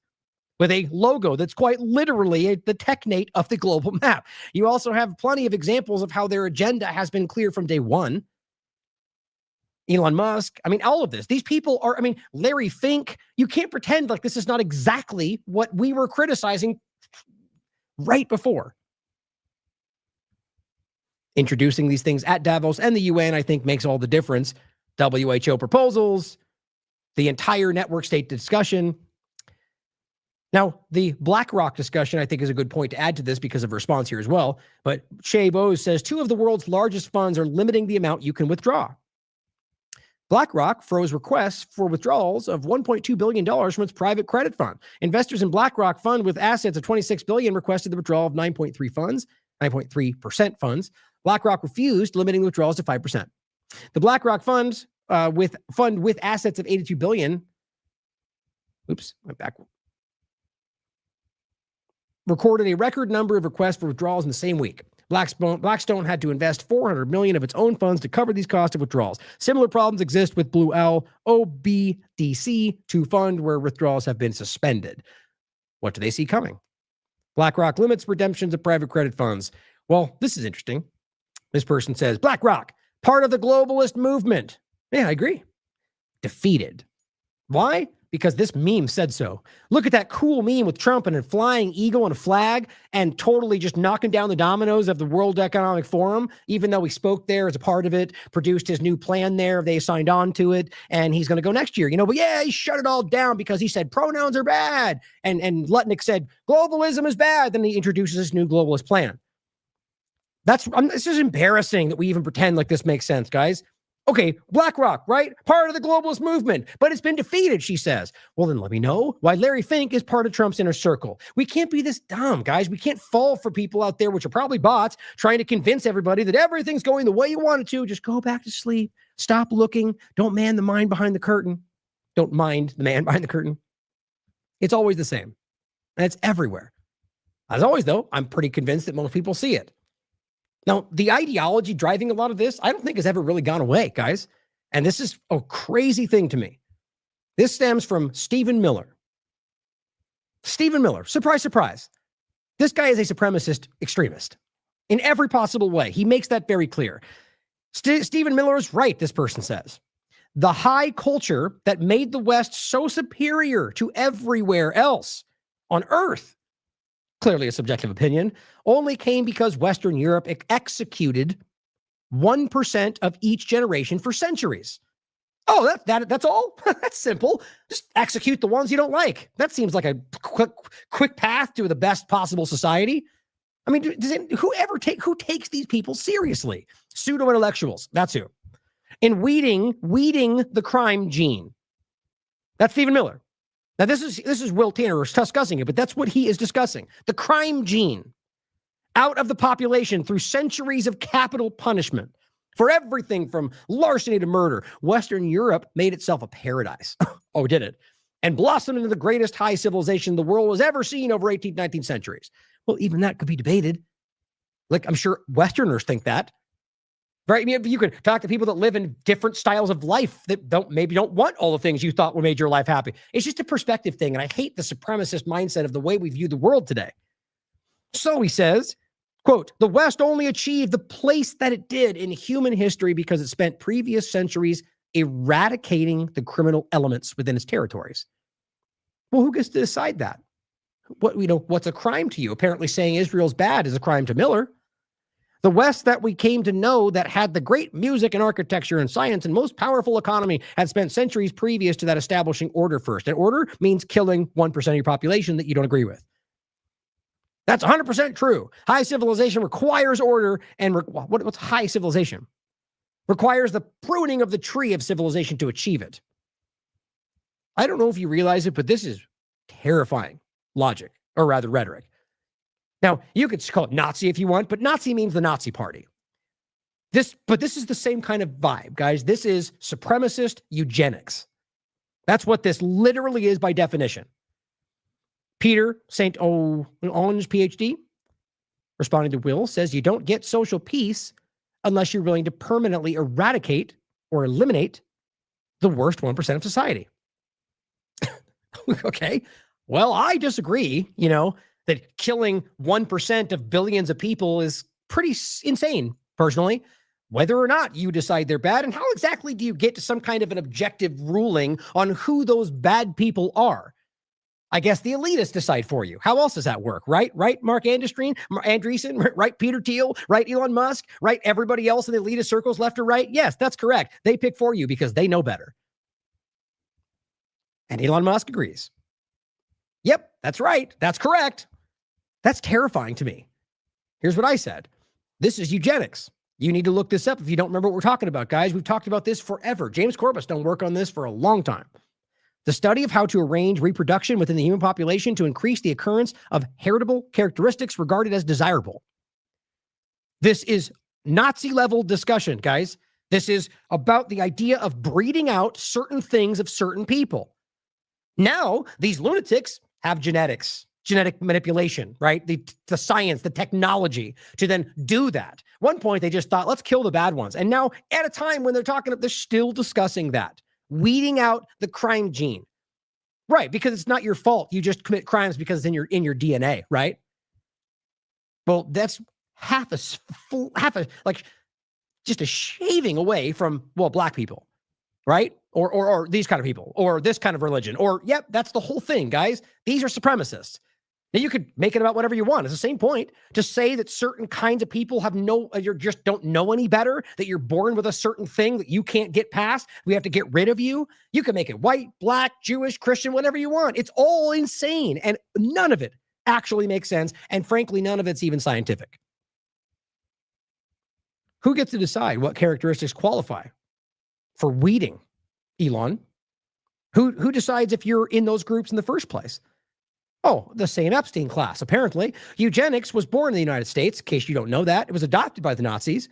with a logo that's quite literally the technate of the global map. You also have plenty of examples of how their agenda has been clear from day one. Elon Musk, I mean, all of this. These people are, Larry Fink, you can't pretend like this is not exactly what we were criticizing right before. Introducing these things at Davos and the UN, I think, makes all the difference. WHO proposals, the entire network state discussion. Now, the BlackRock discussion, I think, is a good point to add to this because of response here as well. But Shay Bose says 2 of the world's largest funds are limiting the amount you can withdraw. BlackRock froze requests for withdrawals of $1.2 billion from its private credit fund. Investors in BlackRock fund with assets of $26 billion requested the withdrawal of 9.3% funds. BlackRock refused, limiting withdrawals to 5%. The BlackRock fund with assets of $82 billion. Oops, went backward. Recorded a record number of requests for withdrawals in the same week. Blackstone had to invest $400 million of its own funds to cover these costs of withdrawals. Similar problems exist with Blue Owl OBDC 2 fund, where withdrawals have been suspended. What do they see coming? BlackRock limits redemptions of private credit funds. Well, this is interesting. This person says, BlackRock, part of the globalist movement. Yeah, I agree. Defeated. Why? Because this meme said so. Look at that cool meme with Trump and a flying eagle and a flag and totally just knocking down the dominoes of the World Economic Forum, even though he spoke there as a part of it, produced his new plan there. They signed on to it, and he's going to go next year. But yeah, he shut it all down because he said pronouns are bad. And Lutnick said globalism is bad. Then he introduces this new globalist plan. This is embarrassing that we even pretend like this makes sense, guys. Okay, BlackRock, right? Part of the globalist movement, but it's been defeated, she says. Well, then let me know why Larry Fink is part of Trump's inner circle. We can't be this dumb, guys. We can't fall for people out there, which are probably bots, trying to convince everybody that everything's going the way you want it to. Just go back to sleep. Stop looking. Don't man the mind behind the curtain. Don't mind the man behind the curtain. It's always the same. And it's everywhere. As always, though, I'm pretty convinced that most people see it. Now, the ideology driving a lot of this, I don't think has ever really gone away, guys. And this is a crazy thing to me. This stems from Stephen Miller. Stephen Miller, surprise, surprise. This guy is a supremacist extremist in every possible way. He makes that very clear. Stephen Miller is right, this person says. The high culture that made the West so superior to everywhere else on Earth, clearly a subjective opinion, only came because Western Europe executed 1% of each generation for centuries. Oh, that's all? That's simple. Just execute the ones you don't like. That seems like a quick path to the best possible society. I mean, who takes these people seriously? Pseudo-intellectuals, that's who. In weeding the crime gene. That's Stephen Miller. Now, this is Will Tanner discussing it, but that's what he is discussing. The crime gene out of the population through centuries of capital punishment for everything from larceny to murder. Western Europe made itself a paradise. Oh, did it? And blossomed into the greatest high civilization the world has ever seen over 18th, 19th centuries. Well, even that could be debated. Like, I'm sure Westerners think that. Right? I mean, you could talk to people that live in different styles of life that maybe don't want all the things you thought would made your life happy. It's just a perspective thing. And I hate the supremacist mindset of the way we view the world today. So he says, quote, the West only achieved the place that it did in human history because it spent previous centuries eradicating the criminal elements within its territories. Well, who gets to decide that? What's a crime to you? Apparently saying Israel's bad is a crime to Miller. The West that we came to know that had the great music and architecture and science and most powerful economy had spent centuries previous to that establishing order first. And order means killing 1% of your population that you don't agree with. That's 100% true. High civilization requires order. And what's high civilization? Requires the pruning of the tree of civilization to achieve it. I don't know if you realize it, but this is terrifying logic, or rather rhetoric. Now, you could call it Nazi if you want, but Nazi means the Nazi party. This is the same kind of vibe, guys. This is supremacist eugenics. That's what this literally is by definition. Peter St. Orange, PhD, responding to Will, says you don't get social peace unless you're willing to permanently eradicate or eliminate the worst 1% of society. Okay. Well, I disagree, that killing 1% of billions of people is pretty insane, personally. Whether or not you decide they're bad, and how exactly do you get to some kind of an objective ruling on who those bad people are? I guess the elitists decide for you. How else does that work, right? Right, Mark Andreessen, right, Peter Thiel, right, Elon Musk, right, everybody else in the elitist circles, left or right? Yes, that's correct. They pick for you because they know better. And Elon Musk agrees. Yep, that's right. That's correct. That's terrifying to me. Here's what I said. This is eugenics. You need to look this up if you don't remember what we're talking about, guys. We've talked about this forever. James Corbis done work on this for a long time. The study of how to arrange reproduction within the human population to increase the occurrence of heritable characteristics regarded as desirable. This is Nazi-level discussion, guys. This is about the idea of breeding out certain things of certain people. Now, these lunatics have genetics, genetic manipulation, right? The science, the technology to then do that. One point, they just thought, let's kill the bad ones. And now, at a time when they're still discussing that. Weeding out the crime gene. Right, because it's not your fault. You just commit crimes because it's in your DNA, right? Well, that's just a shaving away from, black people, right? Or these kind of people, or this kind of religion, or, yep, that's the whole thing, guys. These are supremacists. Now, you could make it about whatever you want. It's the same point to say that certain kinds of people you just don't know any better, that you're born with a certain thing that you can't get past. We have to get rid of you. You can make it white, black, Jewish, Christian, whatever you want. It's all insane. And none of it actually makes sense. And frankly, none of it's even scientific. Who gets to decide what characteristics qualify for weeding, Elon? Who decides if you're in those groups in the first place? Oh, the same Epstein class, apparently. Eugenics was born in the United States, in case you don't know that. It was adopted by the Nazis.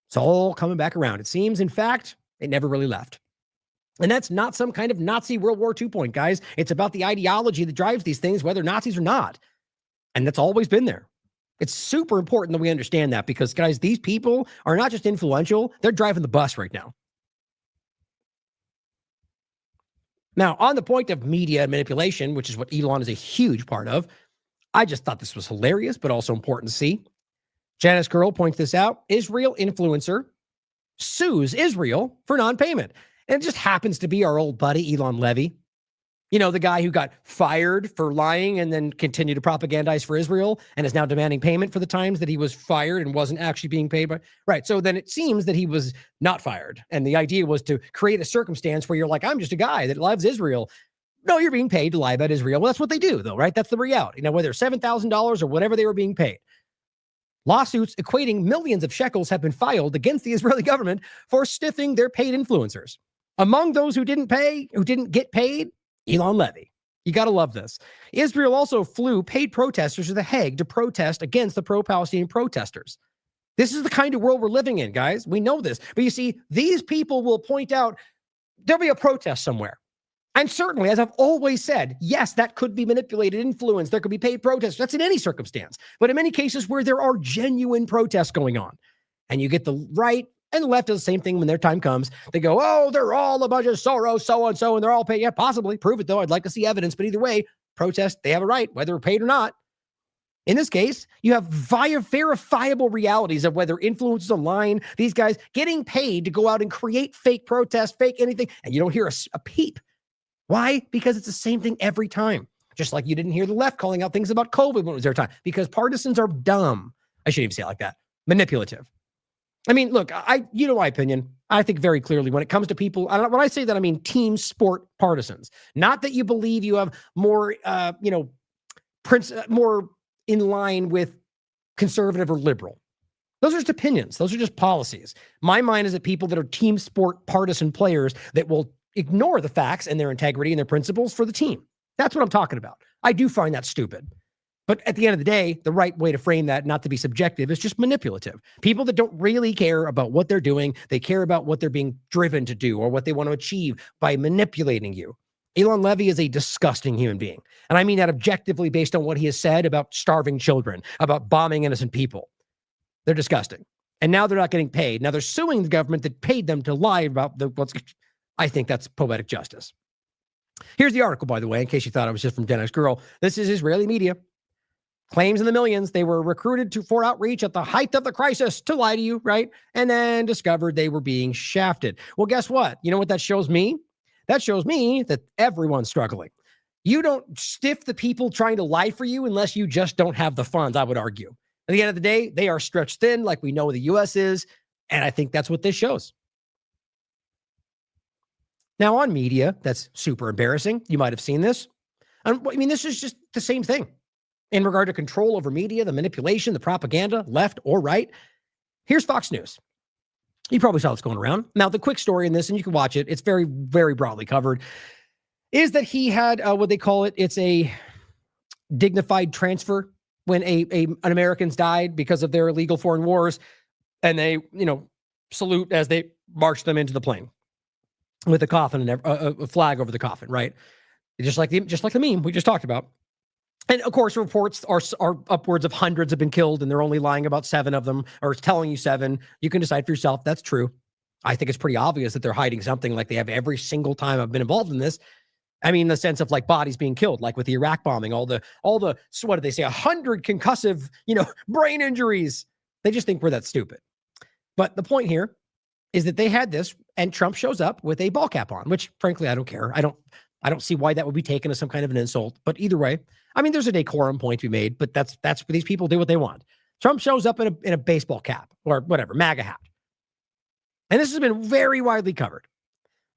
It's all coming back around. It seems, in fact, it never really left. And that's not some kind of Nazi World War II point, guys. It's about the ideology that drives these things, whether Nazis or not. And that's always been there. It's super important that we understand that because, guys, these people are not just influential. They're driving the bus right now. Now, on the point of media and manipulation, which is what Elon is a huge part of, I just thought this was hilarious, but also important to see. Janice Girl points this out. Israel influencer sues Israel for non-payment. And it just happens to be our old buddy, Elon Levy. You know, the guy who got fired for lying and then continued to propagandize for Israel and is now demanding payment for the times that he was fired and wasn't actually being paid by. Right. So then it seems that he was not fired. And the idea was to create a circumstance where you're like, I'm just a guy that loves Israel. No, you're being paid to lie about Israel. Well, that's what they do, though, right? That's the reality. Now, whether $7,000 or whatever they were being paid. Lawsuits equating millions of shekels have been filed against the Israeli government for stiffing their paid influencers. Among those who didn't get paid, Elon Levy. You got to love this. Israel also flew paid protesters to The Hague to protest against the pro-Palestinian protesters. This is the kind of world we're living in, guys. We know this. But you see, these people will point out there'll be a protest somewhere. And certainly, as I've always said, yes, that could be manipulated, influence. There could be paid protests. That's in any circumstance. But in many cases where there are genuine protests going on, and you get the right and the left does the same thing when their time comes. They go, oh, they're all a bunch of Soros, so-and-so, and they're all paid. Yeah, possibly. Prove it, though. I'd like to see evidence. But either way, protest, they have a right, whether paid or not. In this case, you have verifiable realities of whether influences online, these guys getting paid to go out and create fake protests, fake anything, and you don't hear a peep Why? Because it's the same thing every time. Just like you didn't hear the left calling out things about COVID when it was their time, because partisans are dumb. I shouldn't even say it like that. Manipulative. I mean, look, you know my opinion. I think very clearly when it comes to people, when I say that, I mean team sport partisans. Not that you believe you have more, more in line with conservative or liberal. Those are just opinions. Those are just policies. My mind is that people that are team sport partisan players that will ignore the facts and their integrity and their principles for the team. That's what I'm talking about. I do find that stupid. But at the end of the day, the right way to frame that, not to be subjective, is just manipulative. People that don't really care about what they're doing, they care about what they're being driven to do or what they want to achieve by manipulating you. Elon Levy is a disgusting human being. And I mean that objectively based on what he has said about starving children, about bombing innocent people. They're disgusting. And now they're not getting paid. Now they're suing the government that paid them to lie about I think that's poetic justice. Here's the article, by the way, in case you thought I was just from Gen X Girl. This is Israeli media. Claims in the millions. They were recruited for outreach at the height of the crisis to lie to you, right? And then discovered they were being shafted. Well, guess what? You know what that shows me? That shows me that everyone's struggling. You don't stiff the people trying to lie for you unless you just don't have the funds, I would argue. At the end of the day, they are stretched thin like we know the U.S. is, and I think that's what this shows. Now, on media, that's super embarrassing. You might have seen this. I mean, this is just the same thing in regard to control over media, the manipulation, the propaganda, left or right. Here's Fox News. You probably saw what's going around. Now, the quick story in this, and you can watch it, it's very, very broadly covered, is that he had what they call it. It's a dignified transfer when an Americans died because of their illegal foreign wars, and they, salute as they march them into the plane with a coffin and a flag over the coffin, right? Just like the meme we just talked about. And of course, reports are upwards of hundreds have been killed, and they're only lying about 7 of them, or telling you 7. You can decide for yourself. That's true. I think it's pretty obvious that they're hiding something, like they have every single time I've been involved in this. I mean, in the sense of like bodies being killed, like with the Iraq bombing, all the, so what did they say? 100 concussive, brain injuries. They just think we're that stupid. But the point here is that they had this, and Trump shows up with a ball cap on, which frankly, I don't care. I don't see why that would be taken as some kind of an insult, but either way, I mean, there's a decorum point to be made, but that's these people do what they want. Trump shows up in a baseball cap or whatever, MAGA hat. And this has been very widely covered.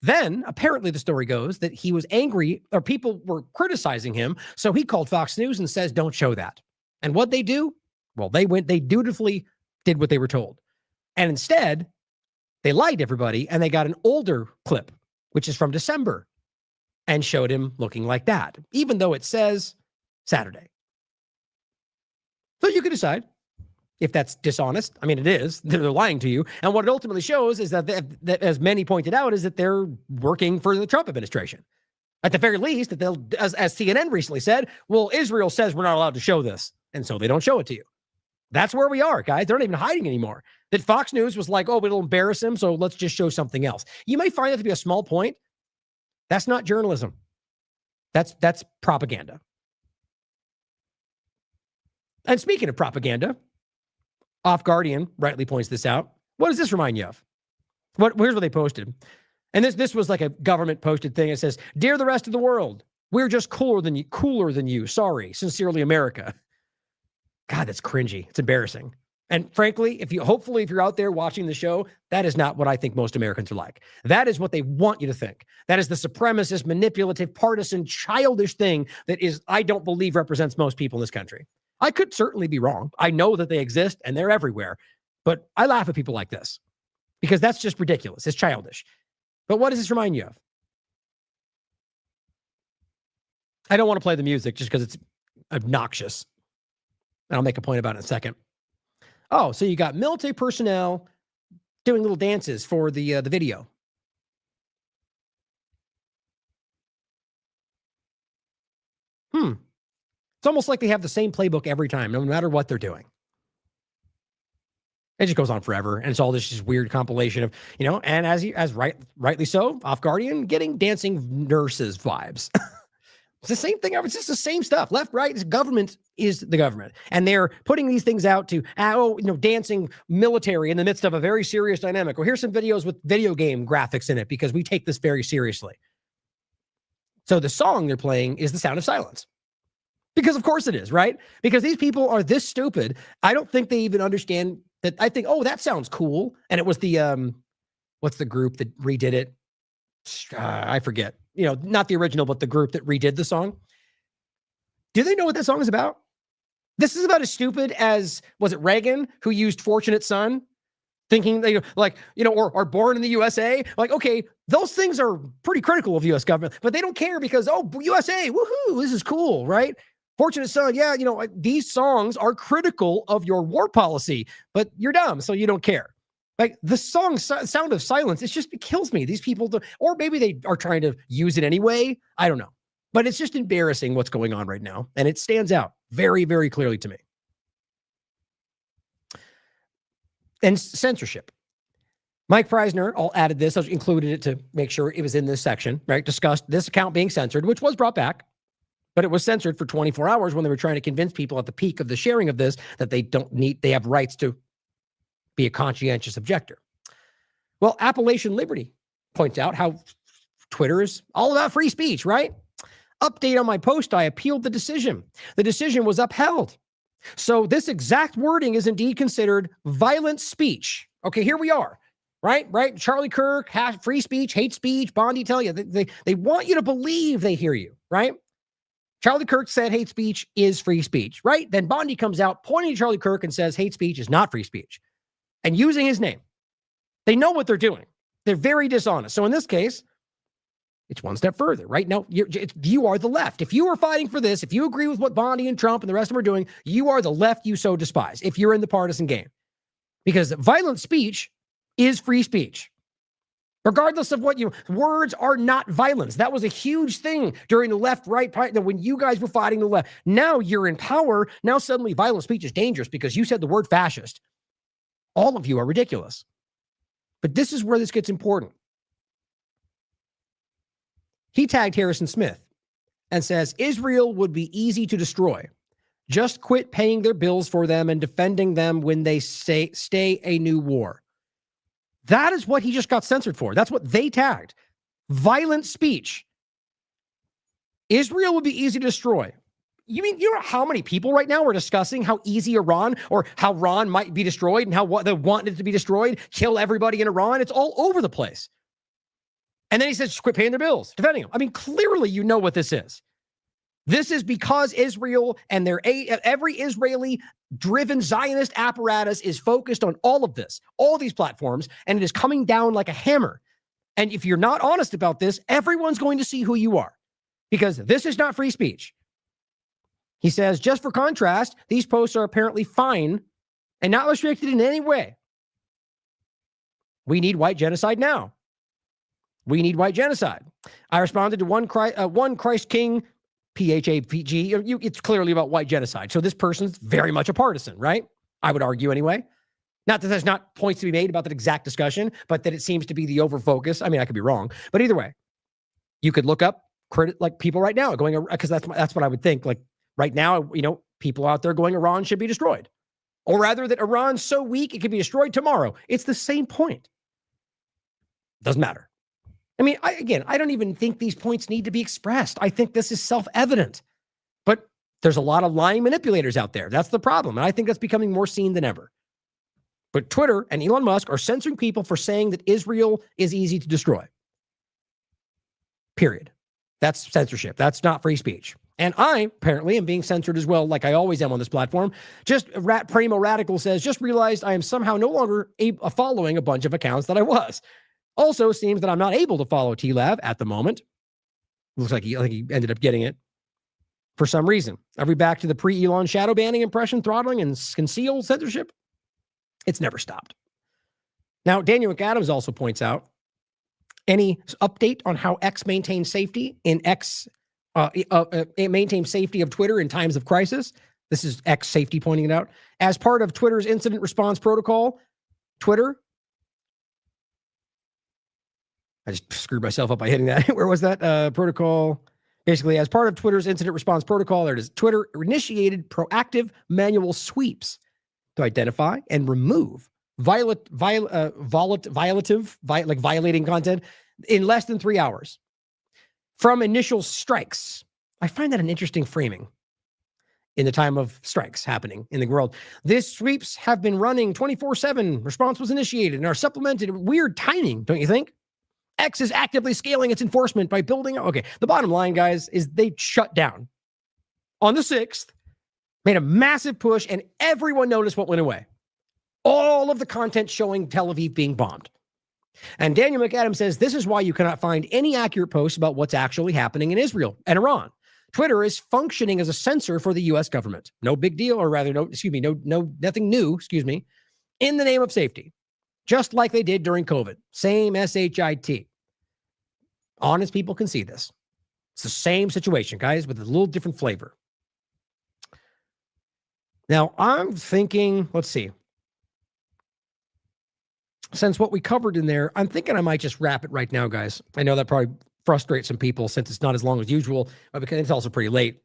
Then apparently the story goes that he was angry, or people were criticizing him. So he called Fox News and says, don't show that. And what they do? Well, they dutifully did what they were told. And instead, they lied to everybody, and they got an older clip, which is from December, and showed him looking like that, even though it says Saturday. So you can decide if that's dishonest. I mean, it is. They're lying to you. And what it ultimately shows is that as many pointed out, is that they're working for the Trump administration. At the very least, that they'll, as CNN recently said, well, Israel says we're not allowed to show this, and so they don't show it to you. That's where we are, guys. They're not even hiding anymore. That Fox News was like, oh, but it'll embarrass him, so let's just show something else. You may find that to be a small point. That's not journalism. That's propaganda. And speaking of propaganda, Off Guardian rightly points this out. What does this remind you of? Here's what they posted. And this was like a government posted thing. It says, "Dear the rest of the world, we're just cooler than you. Sorry. Sincerely, America." God, that's cringy. It's embarrassing. And frankly, if you're out there watching the show, that is not what I think most Americans are like. That is what they want you to think. That is the supremacist, manipulative, partisan, childish thing that is, I don't believe, represents most people in this country. I could certainly be wrong. I know that they exist and they're everywhere, but I laugh at people like this because that's just ridiculous. It's childish. But what does this remind you of? I don't want to play the music just because it's obnoxious. And I'll make a point about it in a second. Oh, so you got military personnel doing little dances for the video. It's almost like they have the same playbook every time, no matter what they're doing. It just goes on forever, and it's all this just weird compilation of, and rightly so, Off Guardian getting dancing nurses vibes. It's the same thing. It's just the same stuff. Left, right, this government is the government. And they're putting these things out to, dancing military in the midst of a very serious dynamic. Well, here's some videos with video game graphics in it because we take this very seriously. So the song they're playing is The Sound of Silence. Because of course it is, right? Because these people are this stupid. I don't think they even understand that. I think, oh, that sounds cool. And it was the, what's the group that redid it? I forget. You know, not the original, but the group that redid the song. Do they know what that song is about? This is about as stupid as, was it Reagan who used Fortunate Son? Thinking they like, you know, or Born in the USA. Like, okay, those things are pretty critical of U.S. government, but they don't care because, oh, USA, woohoo, this is cool, right? Fortunate Son, yeah, you know, these songs are critical of your war policy, but you're dumb, so you don't care. Like the song Sound of Silence, it kills me. These people, or maybe they are trying to use it anyway. I don't know. But it's just embarrassing what's going on right now. And it stands out very, very clearly to me. And censorship. Mike Preisner all added this. I included it to make sure it was in this section, right? Discussed this account being censored, which was brought back. But it was censored for 24 hours when they were trying to convince people at the peak of the sharing of this that they have rights to be a conscientious objector. Well, Appalachian Liberty points out how Twitter is all about free speech, right? Update on my post, I appealed the decision. The decision was upheld. So this exact wording is indeed considered violent speech. Okay, here we are, right? Charlie Kirk, free speech, hate speech, Bondi tell you, they want you to believe they hear you, right? Charlie Kirk said hate speech is free speech, right? Then Bondi comes out pointing to Charlie Kirk and says hate speech is not free speech and using his name. They know what they're doing. They're very dishonest. So in this case, it's one step further, right? Now, you are the left. If you are fighting for this, if you agree with what Bondi and Trump and the rest of them are doing, you are the left you so despise if you're in the partisan game. Because violent speech is free speech. Regardless of what words are not violence. That was a huge thing during the left-right fight when you guys were fighting the left. Now you're in power. Now suddenly violent speech is dangerous because you said the word fascist. All of you are ridiculous. But this is where this gets important. He tagged Harrison Smith and says, Israel would be easy to destroy. Just quit paying their bills for them and defending them when they say stay a new war. That is what he just got censored for. That's what they tagged. Violent speech. Israel would be easy to destroy. You know how many people right now are discussing how easy Iran or how Iran might be destroyed and how they want it to be destroyed, kill everybody in Iran? It's all over the place. And then he says, just quit paying their bills, defending them. I mean, clearly you know what this is. This is because Israel and every Israeli-driven Zionist apparatus is focused on all of this, all these platforms, and it is coming down like a hammer. And if you're not honest about this, everyone's going to see who you are, because this is not free speech. He says, just for contrast, these posts are apparently fine and not restricted in any way. We need white genocide now. We need white genocide. I responded to one Christ King, PHAPG. It's clearly about white genocide. So this person's very much a partisan, right? I would argue anyway. Not that there's not points to be made about that exact discussion, but that it seems to be the overfocus. I mean, I could be wrong, but either way, you could look up like people right now going, because that's what I would think. Like right now, people out there going, Iran should be destroyed, or rather that Iran's so weak it could be destroyed tomorrow. It's the same point. Doesn't matter. I mean, I don't even think these points need to be expressed. I think this is self-evident. But there's a lot of lying manipulators out there. That's the problem. And I think that's becoming more seen than ever. But Twitter and Elon Musk are censoring people for saying that Israel is easy to destroy. Period. That's censorship. That's not free speech. And I apparently am being censored as well, like I always am on this platform. Just Primo Radical says, just realized I am somehow no longer following a bunch of accounts that I was. Also seems that I'm not able to follow TLAV at the moment. Looks like he ended up getting it for some reason. Are we back to the pre-Elon shadow banning, impression throttling, and concealed censorship? It's never stopped. Now, Daniel McAdams also points out any update on how X maintains safety in it maintains safety of Twitter in times of crisis. This is X Safety pointing it out. As part of Twitter's incident response protocol, Twitter. I just screwed myself up by hitting that. Where was that protocol? Basically, as part of Twitter's incident response protocol, there it is. Twitter initiated proactive manual sweeps to identify and remove violating content in less than 3 hours. from initial strikes. I find that an interesting framing in the time of strikes happening in the world. These sweeps have been running 24/7. Response was initiated and are supplemented. Weird timing, don't you think? X is actively scaling its enforcement by building. Okay, the bottom line, guys, is they shut down on the 6th, made a massive push, and everyone noticed what went away. All of the content showing Tel Aviv being bombed. And Daniel McAdams says this is why you cannot find any accurate posts about what's actually happening in Israel and Iran. Twitter is functioning as a censor for the U.S. government. No big deal, or rather, nothing new, in the name of safety. Just like they did during COVID. Same SHIT. Honest people can see this. It's the same situation, guys, with a little different flavor. Now, I'm thinking, let's see. Since what we covered in there, I'm thinking I might just wrap it right now, guys. I know that probably frustrates some people since it's not as long as usual, but because it's also pretty late.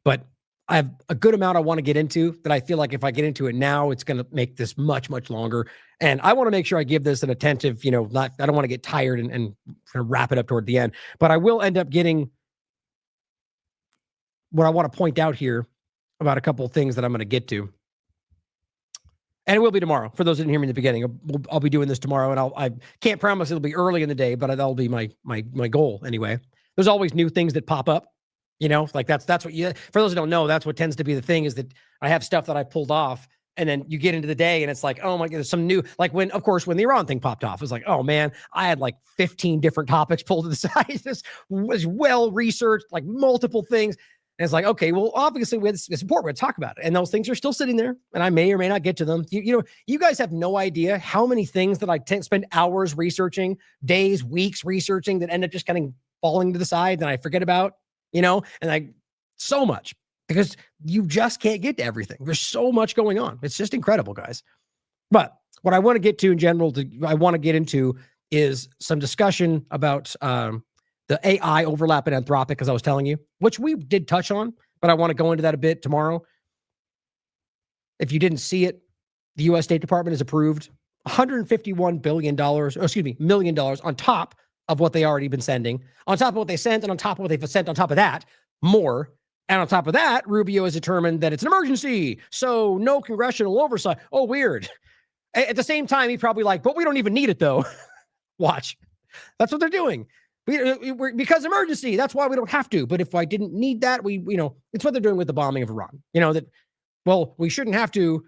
But I have a good amount I want to get into that I feel like if I get into it now, it's going to make this much, much longer. And I want to make sure I give this an attentive, I don't want to get tired and kind of wrap it up toward the end. But I will end up getting what I want to point out here about a couple of things that I'm going to get to. And it will be tomorrow. For those who didn't hear me in the beginning, I'll be doing this tomorrow, and I can't promise it'll be early in the day, but that'll be my goal anyway. There's always new things that pop up, like that's what for those who don't know, that's what tends to be the thing, is that I have stuff that I pulled off, and then you get into the day and it's like, oh my God, there's some new, like when the Iran thing popped off, it was like, oh man, I had like 15 different topics pulled to the side. This was well researched, like multiple things. And it's like, okay, well, obviously it's important. We're going to talk about it. And those things are still sitting there, and I may or may not get to them. You guys have no idea how many things that I spend hours researching, days, weeks researching, that end up just kind of falling to the side that I forget about, and so much, because you just can't get to everything. There's so much going on. It's just incredible, guys. But what I want to get to in general, I want to get into is some discussion about, the AI overlap in Anthropic, as I was telling you, which we did touch on, but I want to go into that a bit tomorrow. If you didn't see it, the U.S. State Department has approved $151 million on top of what they already been sending, on top of what they sent, and on top of what they've sent, on top of that, more. And on top of that, Rubio has determined that it's an emergency, so no congressional oversight. Oh, weird. At the same time, he probably but we don't even need it, though. Watch. That's what they're doing. Because emergency, that's why we don't have to. But if I didn't need that, it's what they're doing with the bombing of Iran. We shouldn't have to.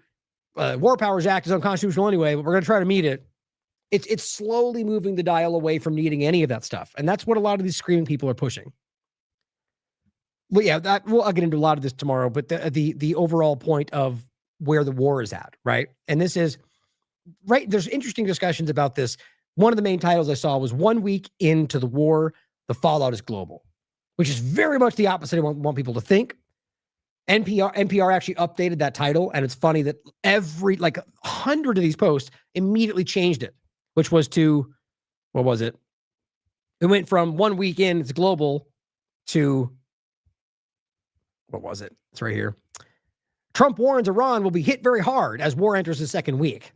War Powers Act is unconstitutional anyway, but we're going to try to meet it. It's slowly moving the dial away from needing any of that stuff. And that's what a lot of these screaming people are pushing. Well, yeah, I'll get into a lot of this tomorrow, but the overall point of where the war is at, right? And this is, right, there's interesting discussions about this. One of the main titles I saw was 1 week into the war, the fallout is global, which is very much the opposite of what I want people to think. NPR actually updated that title, and it's funny that 100 of these posts immediately changed it, which was to, what was it? It went from 1 week in, it's global, to, what was it? It's right here. Trump warns Iran will be hit very hard as war enters its second week.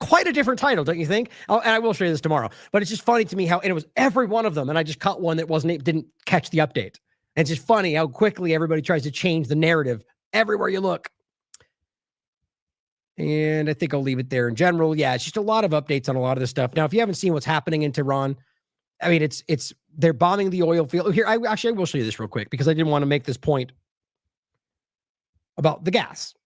Quite a different title, don't you think? And I will show you this tomorrow. But it's just funny to me how, and it was every one of them, and I just caught one that didn't catch the update. And it's just funny how quickly everybody tries to change the narrative everywhere you look. And I think I'll leave it there in general. Yeah, it's just a lot of updates on a lot of this stuff. Now, if you haven't seen what's happening in Tehran, I mean, they're bombing the oil field. Here, I will show you this real quick because I didn't want to make this point about the gas,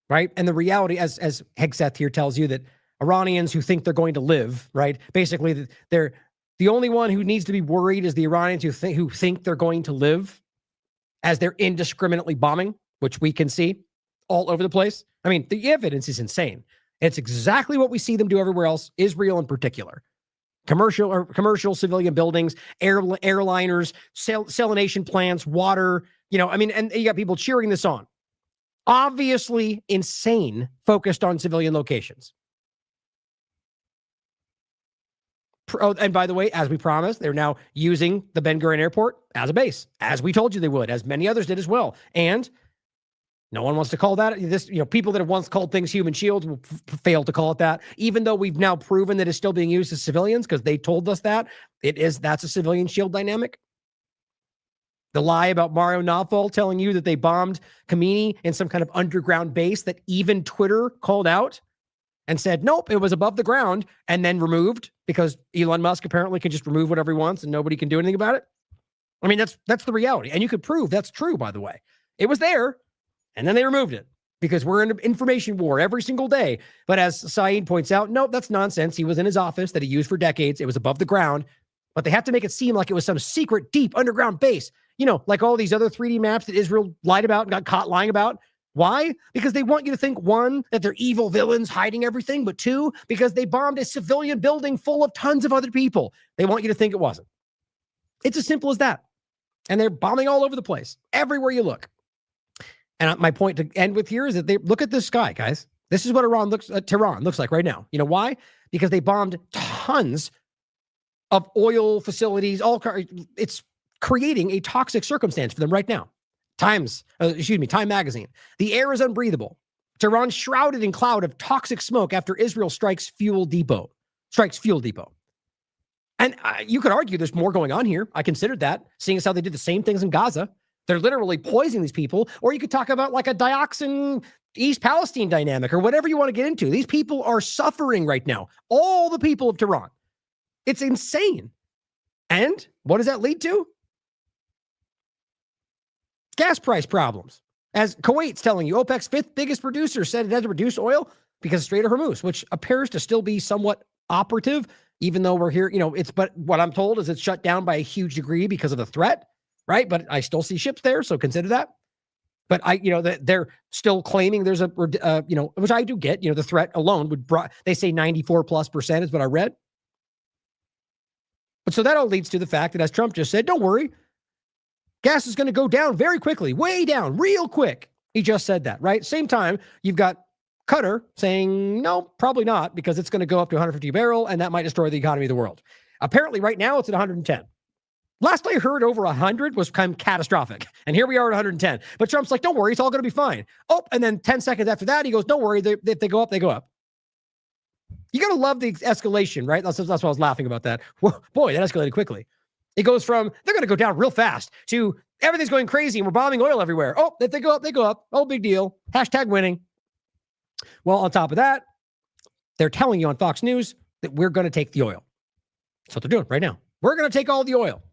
right? And the reality, as Hegseth here tells you, that Iranians who think they're going to live, right? Basically, they're the only one who needs to be worried is the Iranians who think they're going to live, as they're indiscriminately bombing, which we can see all over the place. I mean, the evidence is insane. It's exactly what we see them do everywhere else, Israel in particular. Commercial civilian buildings, airliners, salination plants, water, and you got people cheering this on. Obviously insane, focused on civilian locations. Oh, and by the way, as we promised, they're now using the Ben Gurion Airport as a base, as we told you they would, as many others did as well. And no one wants to call that this. People that have once called things human shields will fail to call it that, even though we've now proven that it's still being used as civilians because they told us that that's a civilian shield dynamic. The lie about Mario Naval telling you that they bombed Khomeini in some kind of underground base that even Twitter called out and said, nope, it was above the ground, and then removed because Elon Musk apparently can just remove whatever he wants and nobody can do anything about it. I mean, that's the reality. And you could prove that's true, by the way. It was there, and then they removed it because we're in an information war every single day. But as Saeed points out, nope, that's nonsense. He was in his office that he used for decades. It was above the ground, but they have to make it seem like it was some secret, deep underground base. You know, like all these other 3D maps that Israel lied about and got caught lying about. Why? Because they want you to think, one, that they're evil villains hiding everything, but two, because they bombed a civilian building full of tons of other people. They want you to think it wasn't. It's as simple as that. And they're bombing all over the place, everywhere you look. And my point to end with here is that they look at this sky, guys. This is what Tehran looks like right now. You know why? Because they bombed tons of oil facilities. It's creating a toxic circumstance for them right now. Time magazine. The air is unbreathable. Tehran shrouded in cloud of toxic smoke after Israel strikes fuel depot. And you could argue there's more going on here. I considered that, seeing as how they did the same things in Gaza. They're literally poisoning these people. Or you could talk about like a dioxin East Palestine dynamic or whatever you want to get into. These people are suffering right now. All the people of Tehran. It's insane. And what does that lead to? Gas price problems. As Kuwait's telling you, OPEC's fifth biggest producer said it had to reduce oil because of Strait of Hormuz, which appears to still be somewhat operative, even though we're here, but what I'm told is it's shut down by a huge degree because of the threat, right? But I still see ships there, so consider that. But they're still claiming there's which I do get, the threat alone they say 94+% is what I read. But so that all leads to the fact that, as Trump just said, don't worry, gas is going to go down very quickly, way down, real quick. He just said that, right? Same time, you've got Qatar saying, no, probably not, because it's going to go up to 150 a barrel, and that might destroy the economy of the world. Apparently, right now, it's at 110. Last I heard, over 100 was kind of catastrophic. And here we are at 110. But Trump's like, don't worry, it's all going to be fine. Oh, and then 10 seconds after that, he goes, don't worry, if they go up, they go up. You got to love the escalation, right? That's why I was laughing about that. Whoa, boy, that escalated quickly. It goes from, they're going to go down real fast, to everything's going crazy and we're bombing oil everywhere. Oh, if they go up, they go up. Oh, big deal. Hashtag winning. Well, on top of that, they're telling you on Fox News that we're going to take the oil. That's what they're doing right now. We're going to take all the oil.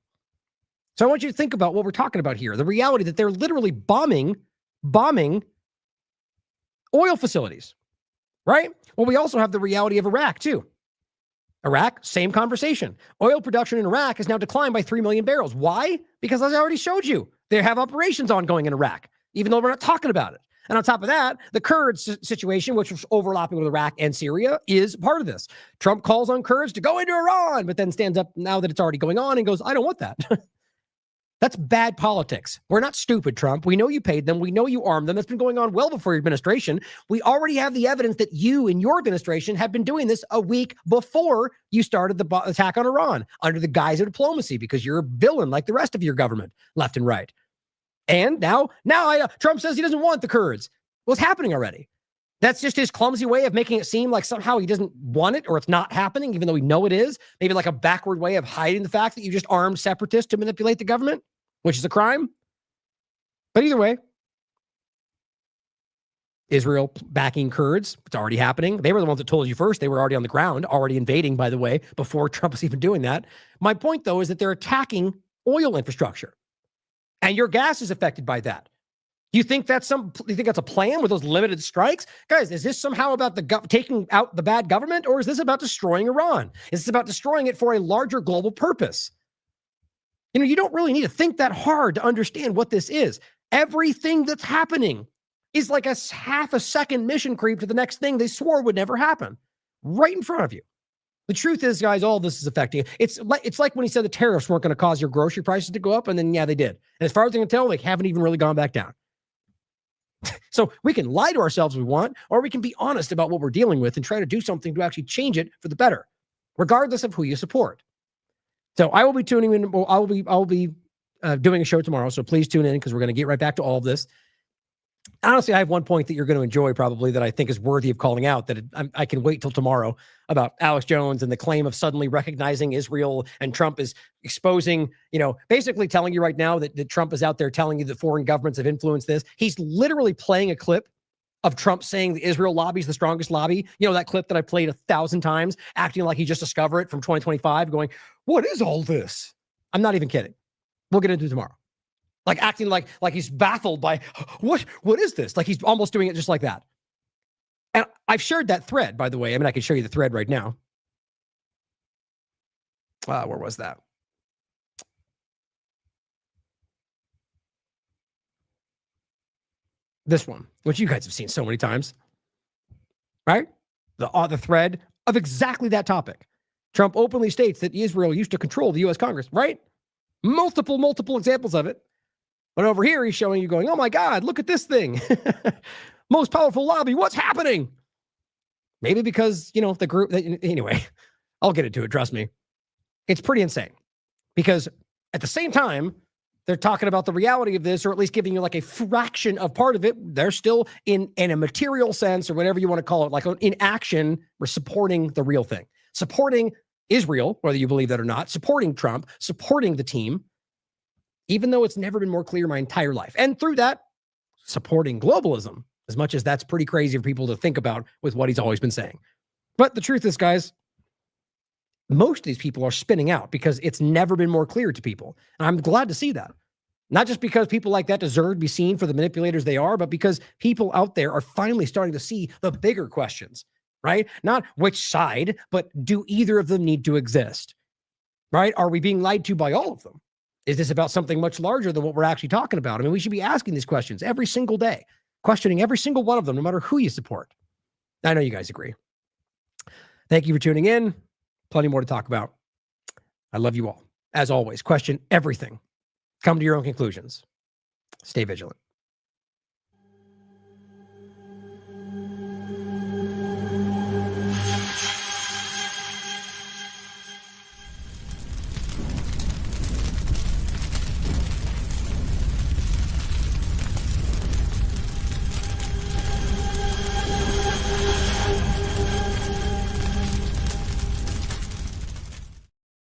So I want you to think about what we're talking about here. The reality that they're literally bombing oil facilities, right? Well, we also have the reality of Iraq too. Iraq, same conversation. Oil production in Iraq has now declined by 3 million barrels. Why? Because as I already showed you, they have operations ongoing in Iraq, even though we're not talking about it. And on top of that, the Kurds situation, which was overlapping with Iraq and Syria, is part of this. Trump calls on Kurds to go into Iran, but then stands up now that it's already going on and goes, I don't want that. That's bad politics. We're not stupid, Trump. We know you paid them. We know you armed them. That's been going on well before your administration. We already have the evidence that you and your administration have been doing this a week before you started the attack on Iran under the guise of diplomacy, because you're a villain like the rest of your government, left and right. And now Trump says he doesn't want the Kurds. Well, it's happening already. That's just his clumsy way of making it seem like somehow he doesn't want it or it's not happening, even though we know it is. Maybe like a backward way of hiding the fact that you just armed separatists to manipulate the government, which is a crime. But either way, Israel backing Kurds, it's already happening. They were the ones that told you first. They were already on the ground, already invading, by the way, before Trump was even doing that. My point, though, is that they're attacking oil infrastructure. And your gas is affected by that. You think that's a plan with those limited strikes? Guys, is this somehow about taking out the bad government, or is this about destroying Iran? Is this about destroying it for a larger global purpose? You don't really need to think that hard to understand what this is. Everything that's happening is like a half a second mission creep to the next thing they swore would never happen, right in front of you. The truth is, guys, all this is affecting it. It's like when he said the tariffs weren't going to cause your grocery prices to go up, and then, yeah, they did. And as far as I can tell, they haven't even really gone back down. So we can lie to ourselves if we want, or we can be honest about what we're dealing with and try to do something to actually change it for the better, regardless of who you support. So I will be tuning in. I'll be doing a show tomorrow, so please tune in, because we're going to get right back to all of this. Honestly, I have one point that you're going to enjoy probably that I think is worthy of calling out, that I can wait till tomorrow, about Alex Jones and the claim of suddenly recognizing Israel, and Trump is exposing, basically telling you right now that Trump is out there telling you that foreign governments have influenced this. He's literally playing a clip of Trump saying the Israel lobby is the strongest lobby. That clip that I played 1,000 times, acting like he just discovered it from 2025, going, what is all this? I'm not even kidding. We'll get into it tomorrow. Like acting like he's baffled by what is this? Like he's almost doing it just like that. And I've shared that thread, by the way. I mean, I can show you the thread right now. Where was that? This one, which you guys have seen so many times, right? The thread of exactly that topic. Trump openly states that Israel used to control the U.S. Congress, right? Multiple examples of it. But over here, he's showing you going, oh my God, look at this thing. Most powerful lobby. What's happening? Maybe because, the group, anyway, I'll get into it. Trust me. It's pretty insane because at the same time, they're talking about the reality of this, or at least giving you like a fraction of part of it. They're still in a material sense, or whatever you want to call it, like in action, we're supporting the real thing, supporting Israel, whether you believe that or not, supporting Trump, supporting the team, even though it's never been more clear my entire life. And through that, supporting globalism, as much as that's pretty crazy for people to think about with what he's always been saying. But the truth is, guys, most of these people are spinning out because it's never been more clear to people. And I'm glad to see that. Not just because people like that deserve to be seen for the manipulators they are, but because people out there are finally starting to see the bigger questions, right? Not which side, but do either of them need to exist, right? Are we being lied to by all of them? Is this about something much larger than what we're actually talking about? I mean, we should be asking these questions every single day, questioning every single one of them, no matter who you support. I know you guys agree. Thank you for tuning in. Plenty more to talk about. I love you all. As always, question everything. Come to your own conclusions. Stay vigilant.